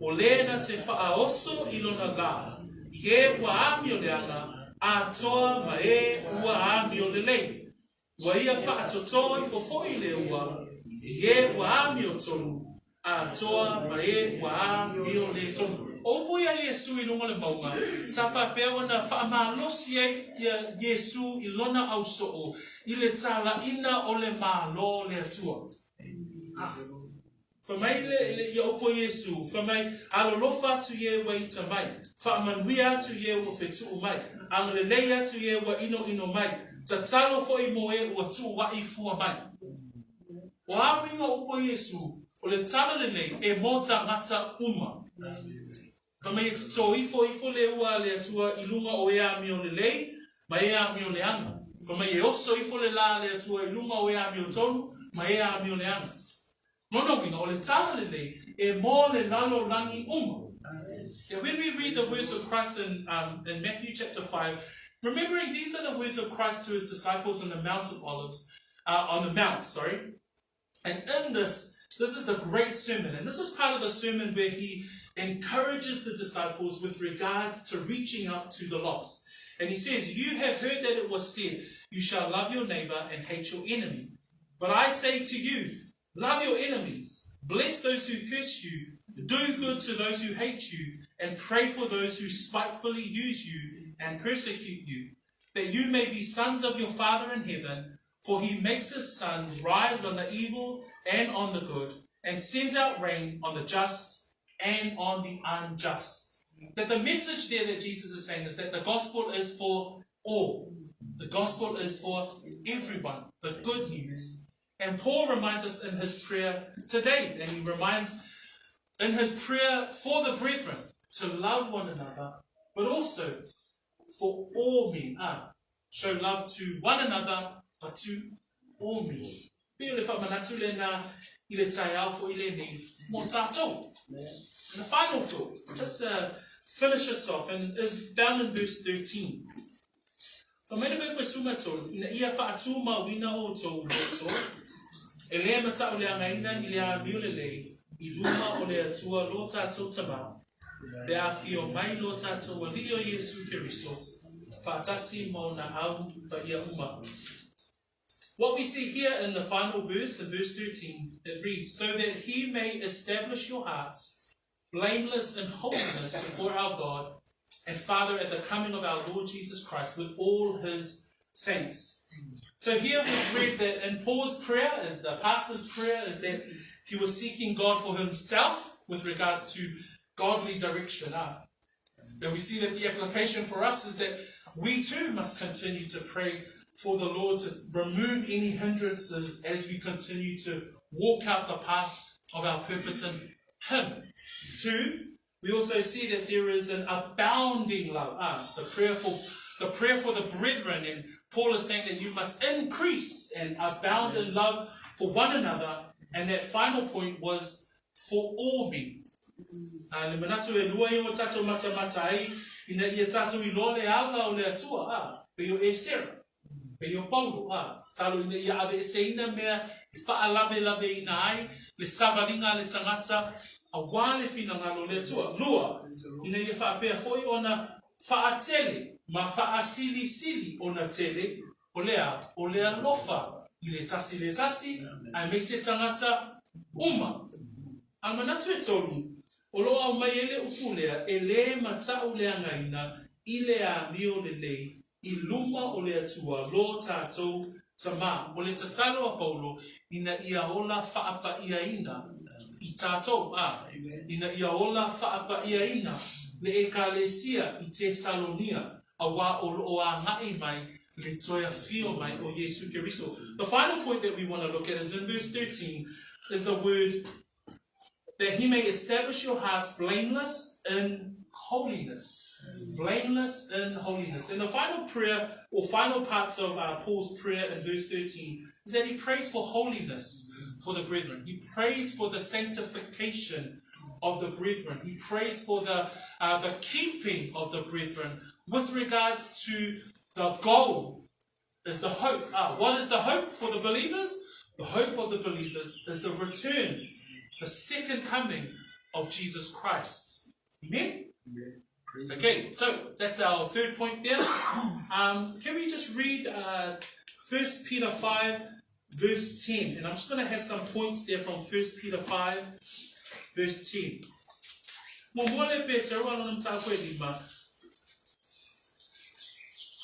O lena te whaaoso I lona la. Ie ua ami o le anga, a toa ma e ua ami o le lei. Ua ia whaatotoi fofoi le ua. Ie ua ami o tonu, a toa ma e ua ami o le tonu. Opo ia Yesu I lunga le maunga, sa whapea wana whaamalosi ia Yesu I lona au soo, I le tala ina o le malo le atua. Whamai le ia opo Yesu. Whamai alolofa tu ye wa ita mai. Whamanuia tu ye wa whetu mai. Angalelea tu ye wa ino mai. Tatalo fo I moe wa tu wa I fua mai. O awinga opo Yesu. O le tala le nei e mota ngata uma. Whamai e tuto ifo le ua le atua ilunga o ea mi o le lei. Ma ea mi o le anga. Whamai e oso ifo le la le atua ilunga o ea mi o tonu. Ma ea mi o le anga. Nono wina o le tala le nei e mo le nalo langi uma. Yeah, when we read the words of Christ in Matthew chapter 5, remembering these are the words of Christ to his disciples on the Mount of Olives, And in this is the great sermon. And this is part of the sermon where he encourages the disciples with regards to reaching out to the lost. And he says, you have heard that it was said, you shall love your neighbor and hate your enemy. But I say to you, love your enemies, bless those who curse you, do good to those who hate you, and pray for those who spitefully use you and persecute you, that you may be sons of your Father in heaven, for he makes his sun rise on the evil and on the good, and sends out rain on the just and on the unjust. That the message there that Jesus is saying is that the gospel is for all. The gospel is for everyone, the good news. And Paul reminds us in his prayer today, and he reminds in his prayer for the brethren to love one another, but also for all men. Show love to one another, but to all men. And the final thought, just finish us off, and is found in verse 13. Ele mata ole angaina ile a miulele iluma ole atua lo tatou tama le afio mai lo tatou walio Yesu Keriso fatasi mauna au pa ia uma. What we see here in the final verse, in verse 13, it reads, so that he may establish your hearts blameless in holiness before our God and Father at the coming of our Lord Jesus Christ with all his saints. So here we've read that in Paul's prayer, as the pastor's prayer, is that he was seeking God for himself with regards to godly direction. Then we see that the application for us is that we too must continue to pray for the Lord to remove any hindrances as we continue to walk out the path of our purpose in him. Two, we also see that there is an abounding love. The prayer for the brethren, and Paul is saying that you must increase and abound in love for one another. And that final point was for all men. Ma faasili sili ona tele olea lofa ile tasi ai mese tangata uma almanatu etolu oloa mayele ukulea ele mata ulea ngaina ile a mio lele iluma olea tua lo tato tama ole tatalo a Paulo ina iaola faapa iaina itato ina iaola faapa iaina le ekalesia i Tesalonia awa o ngai mai le toia fio mai o Yesu Keriso. The final point that we want to look at is in verse 13, is the word that he may establish your hearts blameless in holiness. Blameless in holiness. And the final prayer, or final parts of Paul's prayer in verse 13, is that he prays for holiness for the brethren. He prays for the sanctification of the brethren. He prays for the keeping of the brethren. With regards to the goal, is the hope. What is the hope for the believers? The hope of the believers is the return, the second coming of Jesus Christ. Amen? Okay, so that's our third point there. Can we just read 1 Peter 5, verse 10? And I'm just going to have some points there from 1 Peter 5, verse 10.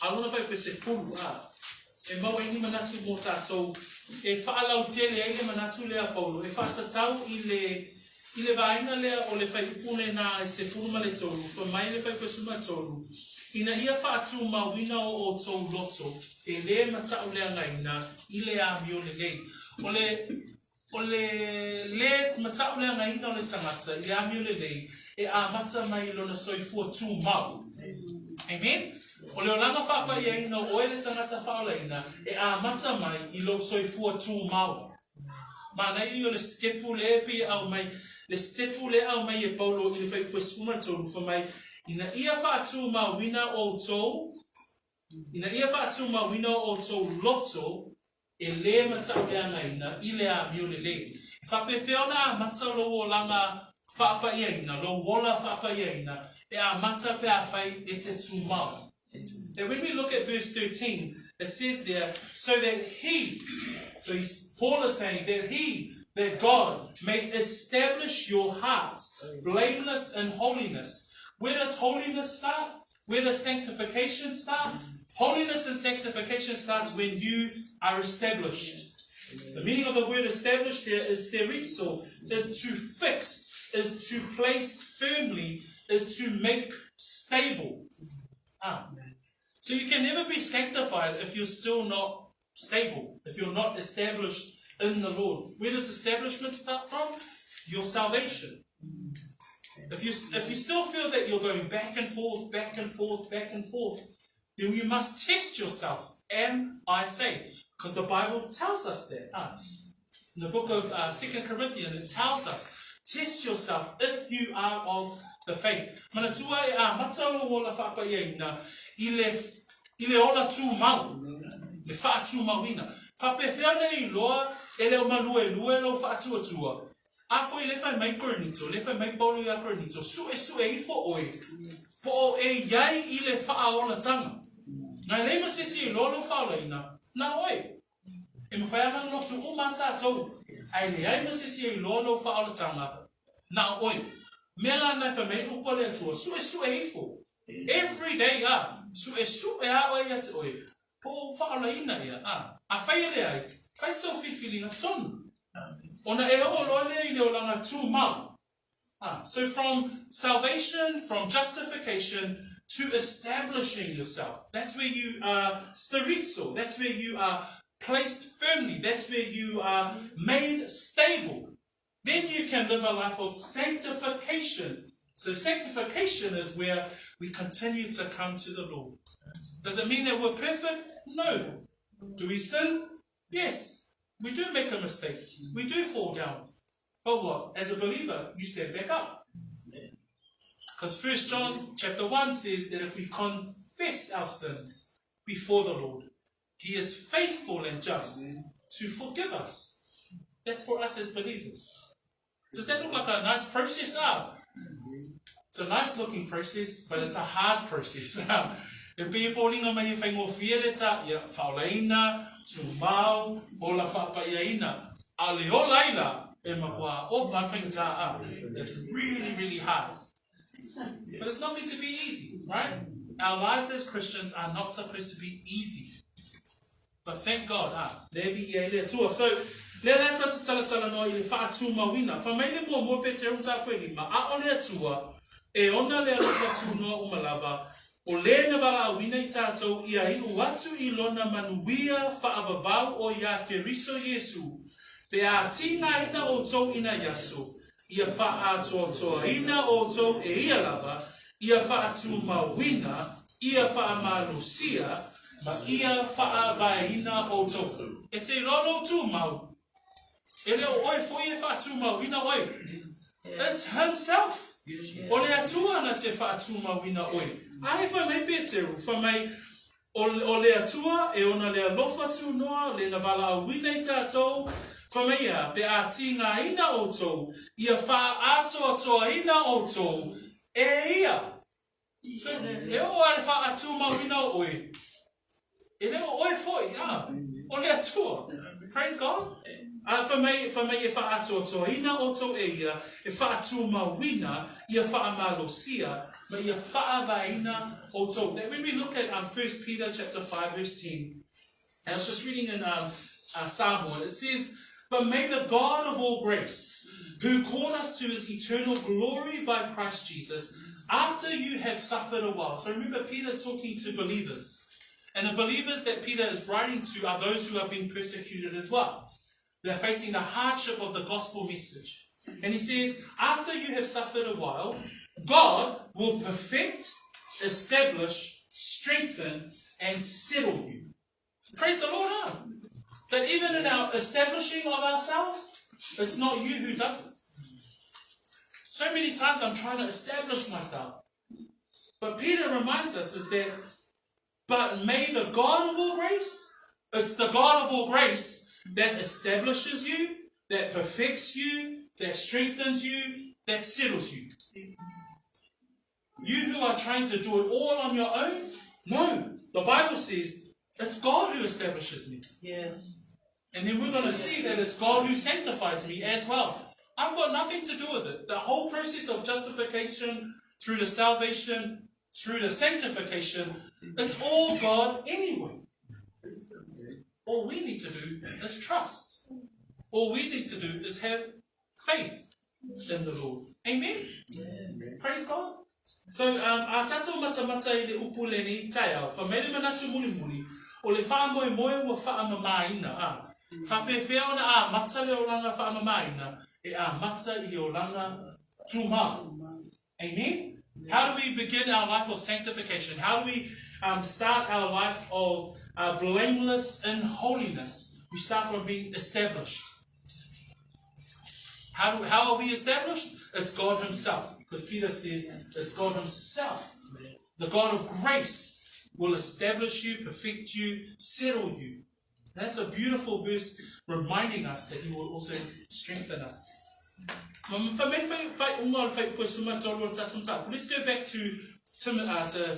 I don't know if I could say full. And but when you manatu mo tato e whaalau tele ai le manatu lea Paulo, e whaatatau I le vaina lea o le whaipune na e se furuma le tolu, fa mai le whaipasuma tolu. Ina ia whaatu mawina o tau loto, e le matau lea ngaina, I le a mio le lei. O le matau lea ngaina o le tangata, I le a mio le lei, e a mata mai lona soifua tu mau. Amen? O le olanga whapa I aina o e le tangata whaolaina, e a mata mai I lo soifua tu mau. Mana I o le stepu le epi au mai, le stepu le au mai e Paulo I le whaipasuma tolu fa mai, ina ia whaatu mawina o tau, ina ia whaatu mawina o tau loto, e le matau le angaina, I le a mio le le. Whape whiona matau lo o langa whaapa iaina, lo wola whaapa iaina, e a mata pe a whai e te tūmau. So when we look at verse 13, it says there, Paul is saying that God may establish your hearts blameless in holiness. Where does holiness start? Where does sanctification start? Holiness and sanctification starts when you are established. The meaning of the word established there is sterizo, is to fix, is to place firmly, is to make stable. So you can never be sanctified if you're still not stable, if you're not established in the Lord. Where does establishment start from? Your salvation. If you still feel that you're going back and forth, then you must test yourself. Am I saved? Because the Bible tells us that. In the book of 2 Corinthians, it tells us, test yourself if you are of the faith. Manatua e a matalo o la whapa iaina, I le ola tū mau, le wha tū mauina. Whape whiana I loa, e leo malue lo wha atua. Afo I le whai mai koronito, le whai mai Paulo ia koronito, sue I fo oe, po e iai I le wha ola tanga. Nai leima sesi I loa lo whaolaina, na oe. E mwhai amang lotu o mata atou, ai le ai sesi I loa lo wha ola tanga, na oe. Mela nai whai mai upa le atua, sue I fo. Every day, sue a oe ate oe, po whaolaina ia, a whai ele ai, whai sau whiwhilinga tonu. Ona e o loa le I leo langa tū mau. So from salvation, from justification to establishing yourself. That's where you are sterizo. That's where you are placed firmly. That's where you are made stable. Then you can live a life of sanctification. So sanctification is where we continue to come to the Lord. Does it mean that we're perfect? No. Do we sin? Yes. We do make a mistake. We do fall down. But what? As a believer, you stand back up. Because 1 John chapter 1 says that if we confess our sins before the Lord, He is faithful and just to forgive us. That's for us as believers. Does that look like a nice process? It's a nice looking process, but it's a hard process. E pe fōringa mai e whaingo whiereta, ia whaolaina, tūmau, o la whapaiaina. A leo laila, e makua o whawhingata. It's really, really hard. But it's not meant to be easy, right? Our lives as Christians are not supposed to be easy. But thank God, levi ia lea tua. So, lea lea tatu talatala noa I le wha tū mawina. Whamaile mua pe te runta koe lima, a o lea tua, e ona lea lea tū noa umalava, o le na wala awina I tātou ia I uatu I lona manuia whaavavau o ia Keriso Yesu. Te a tina ina o tau ina yaso, ia wha atoa ina o tau e ia lava, ia wha atu mawina, ia wha malusia, ma ia wha vaina o tau. E te rolo tu mau. E leo oi foi e wha atu mawina oi. It's himself. O le atua na te whaatu mawina oe. Ai wha mai peteru, wha mai o le atua e ona le alofa tu noa, le na wala awina I tātou, wha mai a pe a tinga ina o tau, ia wha atoa ina o tau, e ia. So, e o ale whaatu mawina oe. E leo oe foi, o le atua. Praise God. Wha mai e wha atoa ina o tau e ia, e wha atu mawina, ia wha malosia, ma ia wha vaina o tau. When we look at 1 Peter chapter 5 verse 10, I was just reading in Samoan. It says, "But may the God of all grace, who called us to his eternal glory by Christ Jesus, after you have suffered a while." So remember, Peter's talking to believers. And the believers that Peter is writing to are those who have been persecuted as well. They're facing the hardship of the gospel message. And he says, after you have suffered a while, God will perfect, establish, strengthen, and settle you. Praise the Lord. That even in our establishing of ourselves, it's not you who does it. So many times I'm trying to establish myself. But Peter reminds us is that, but may the God of all grace, it's the God of all grace that establishes you, that perfects you, that strengthens you, that settles you. You who are trying to do it all on your own, no. The Bible says it's God who establishes me. Yes. And then we're going to see that it's God who sanctifies me as well. I've got nothing to do with it. The whole process of justification, through the salvation, through the sanctification, it's all God anyway. All we need to do is trust. All we need to do is have faith in the Lord. Amen? Amen. Praise God. So, a tatou matamata I le upule ni taiao, fa mele manatu muli o le wha moe moe wa wha mamaina. Faifeau na mata le olanga wha mamaina, mata I olanga tuma. Amen? How do we begin our life of sanctification? How do we start our life of blameless in holiness? We start from being established. How are we established? It's God himself. Because Peter says it's God himself. The God of grace will establish you, perfect you, settle you. That's a beautiful verse reminding us that he will also strengthen us. Let's go back to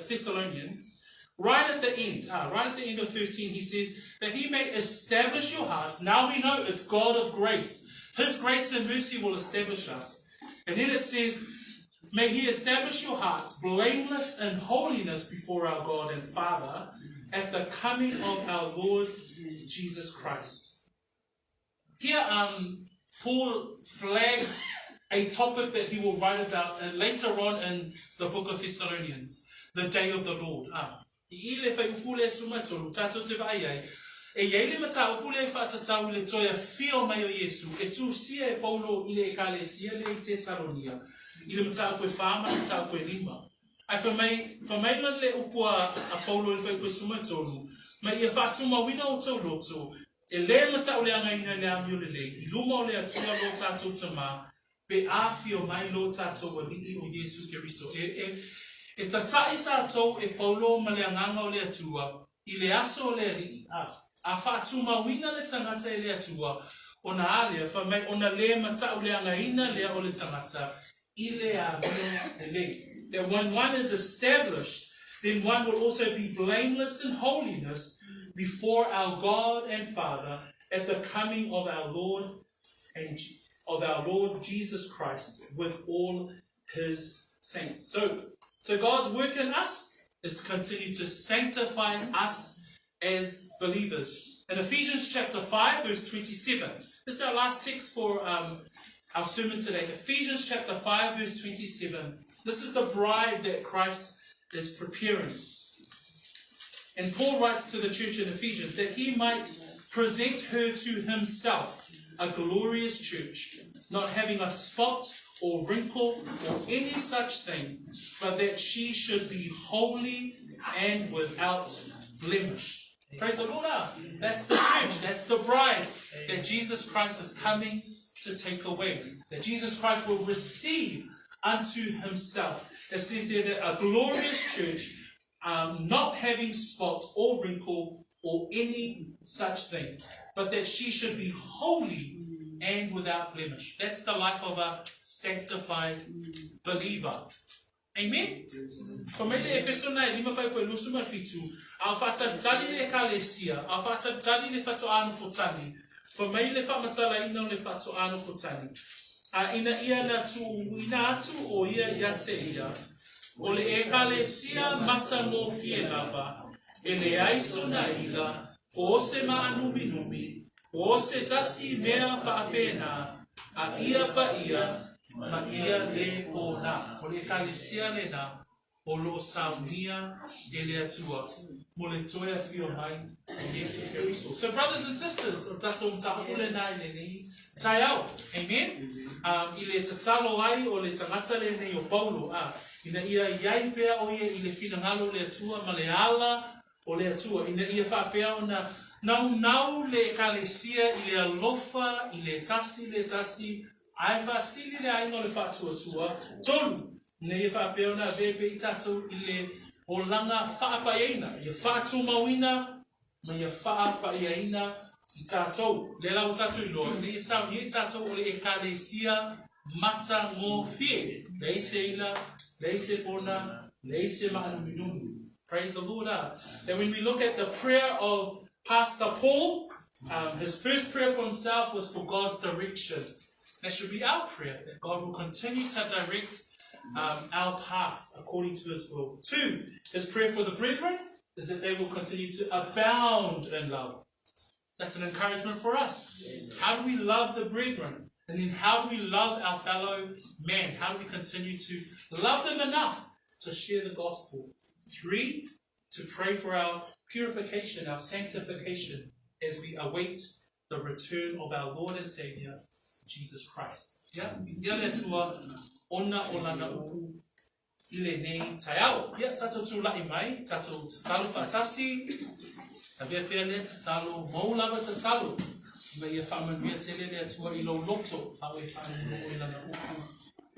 Thessalonians. Right at the end of 13, he says that he may establish your hearts. Now we know it's God of grace. His grace and mercy will establish us. And then it says, may he establish your hearts blameless in holiness before our God and Father at the coming of our Lord Jesus Christ. Here, Paul flags a topic that he will write about later on in the book of Thessalonians, the day of the Lord. E yele mata upule whatatau le toia whio mai o Yesu, e tu sia e Paulo ile ekalesia le Tesalonia, ile mata koe whama, mata koe lima. Ai whamai lan le upua a Paulo le whai koe sumatolu, mai e whatuma wina o tau loto, e le mata o le angaina le amio le le, I luma o le atua lo tatou tama, pe a whio mai lo tatou a liki o Yesu Keriso. E tatai tatou e Paulo ma le anganga o le atua, I le aso o le ri a whaatuma wina le tangata e le atua, o na alea, whamai o na le mata o le angaina lea o le tangata, I le a le. That when one is established, then one will also be blameless in holiness before our God and Father at the coming of our Lord and of our Lord Jesus Christ with all his saints. So God's work in us is to continue to sanctify us as believers. In Ephesians chapter 5 verse 27, this is our last text for our sermon today. Ephesians chapter 5 verse 27. This is the bride that Christ is preparing. And Paul writes to the church in Ephesians that he might present her to himself, a glorious church, not having a spot or wrinkle or any such thing, but that she should be holy and without blemish. Praise the Lord. That's the church. That's the bride that Jesus Christ is coming to take away. That Jesus Christ will receive unto himself. It says there that a glorious church, not having spot or wrinkle or any such thing, but that she should be holy and without blemish. That's the life of a sanctified believer. Amen? Famele Efesona lima pai ko lusuma fitu. Au fata tali le kalesia, au fata tali le fato anu fotani. Famele fa matala ina le fato anu fotani. Ina ia na tu ina atu o ia yate ia. O le ekalesia mata no fie lava. Ele aiso na ila. O se ma anu minumi. O se tasi mea whaapena, a ia pa ia, ma ia le pōna. O le kalesia le na, o lo saunia e le atua. Mo le toea whio mai, Yesu Keriso. So brothers and sisters, o tato mtaapule nai le nei, tai au, amen? I le tatalo ai o le tangata le nei o Paulo, ina ia iai pea o ia i le finangalo le atua, ma le ala o le atua, ina ia whaapea o na nau le kalesia i le alofa, i le tasi, ai whaasili le aingo le whaatuatua, tolu, ina ia whaapea o na vepe i tato i le o langa whaapaeina, ia whaatu mawina, ma ia whaapaeina i tātou. Le lau tātou i loa, le isau ni tātou o le ekalesia mata ngō fie. Le ise ila, le ise pona, le ise maanu minunu. Praise the Lord. Then when we look at the prayer of Pastor Paul, his first prayer for himself was for God's direction. That should be our prayer, that God will continue to direct our paths according to his will. 2, his prayer for the brethren is that they will continue to abound in love. That's an encouragement for us. How do we love the brethren? And then how do we love our fellow men? How do we continue to love them enough to share the gospel? 3, to pray for our purification, our sanctification, as we await the return of our Lord and Savior, Jesus Christ. Yeah, ia tua ona olana upu ile nei taiao. Yeah, tato tu lai mai, tato tatalo fatasi. Avea pea le tatalo, maulava tatalo. Ima ia whamanuia tele le atua i lo loto, hawe whamanuia i lana upu.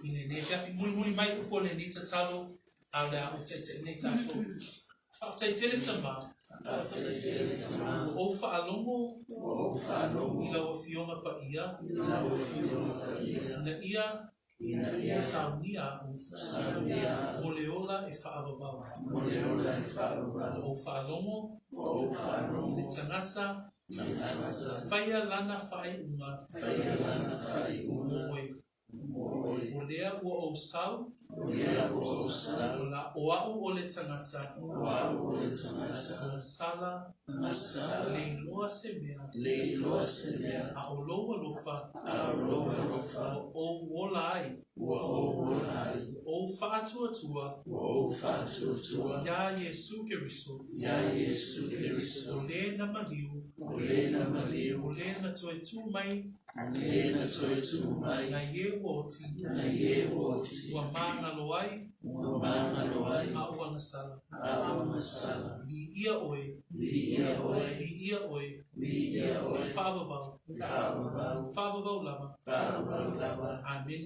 Ine ne fiafi muni mai upo le ni tatalo, au le au te ne tato. Whaftai tele tama. O whaalongo, i lau whionga pa ia. Na ia saunia o leola e whaavawawa. O whaalongo, i le tangata, whaia lana whai unga, o lea ua o sau, o la oau o le tangata, o sala, le iloa se mea, a o loa lofa, o wolai, o whaatuatua, ya Yesu Keriso, o le na maliu, o le na toe tu mai, na ye woti, wa manga loai, a uanga sala. Li ia oe, whaavavau lama. Amen,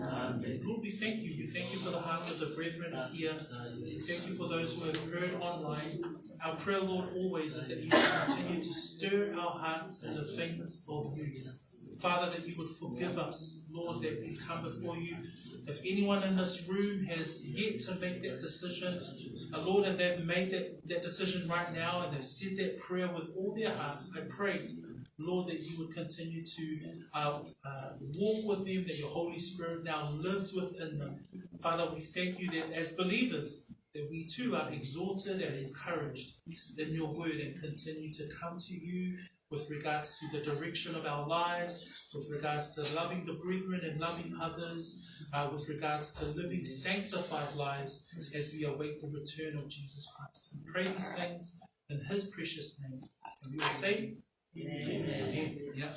amen. Lord, we thank you. We thank you for the hearts of the brethren here. We thank you for those who have heard online. Our prayer, Lord, always is that you will continue to stir our hearts to the things of you. Father, that you would forgive us, Lord, that we've come before you. If anyone in this room has yet to make that decision, Lord, and they've made that decision right now and they've said that prayer with all their hearts, I pray, Lord, that you would continue to walk with them, that your Holy Spirit now lives within them. Father, we thank you that as believers, that we too are exalted and encouraged in your word and continue to come to you with regards to the direction of our lives, with regards to loving the brethren and loving others, with regards to living sanctified lives as we await the return of Jesus Christ. We pray these things in his precious name. And we will say, Amen. Yeah.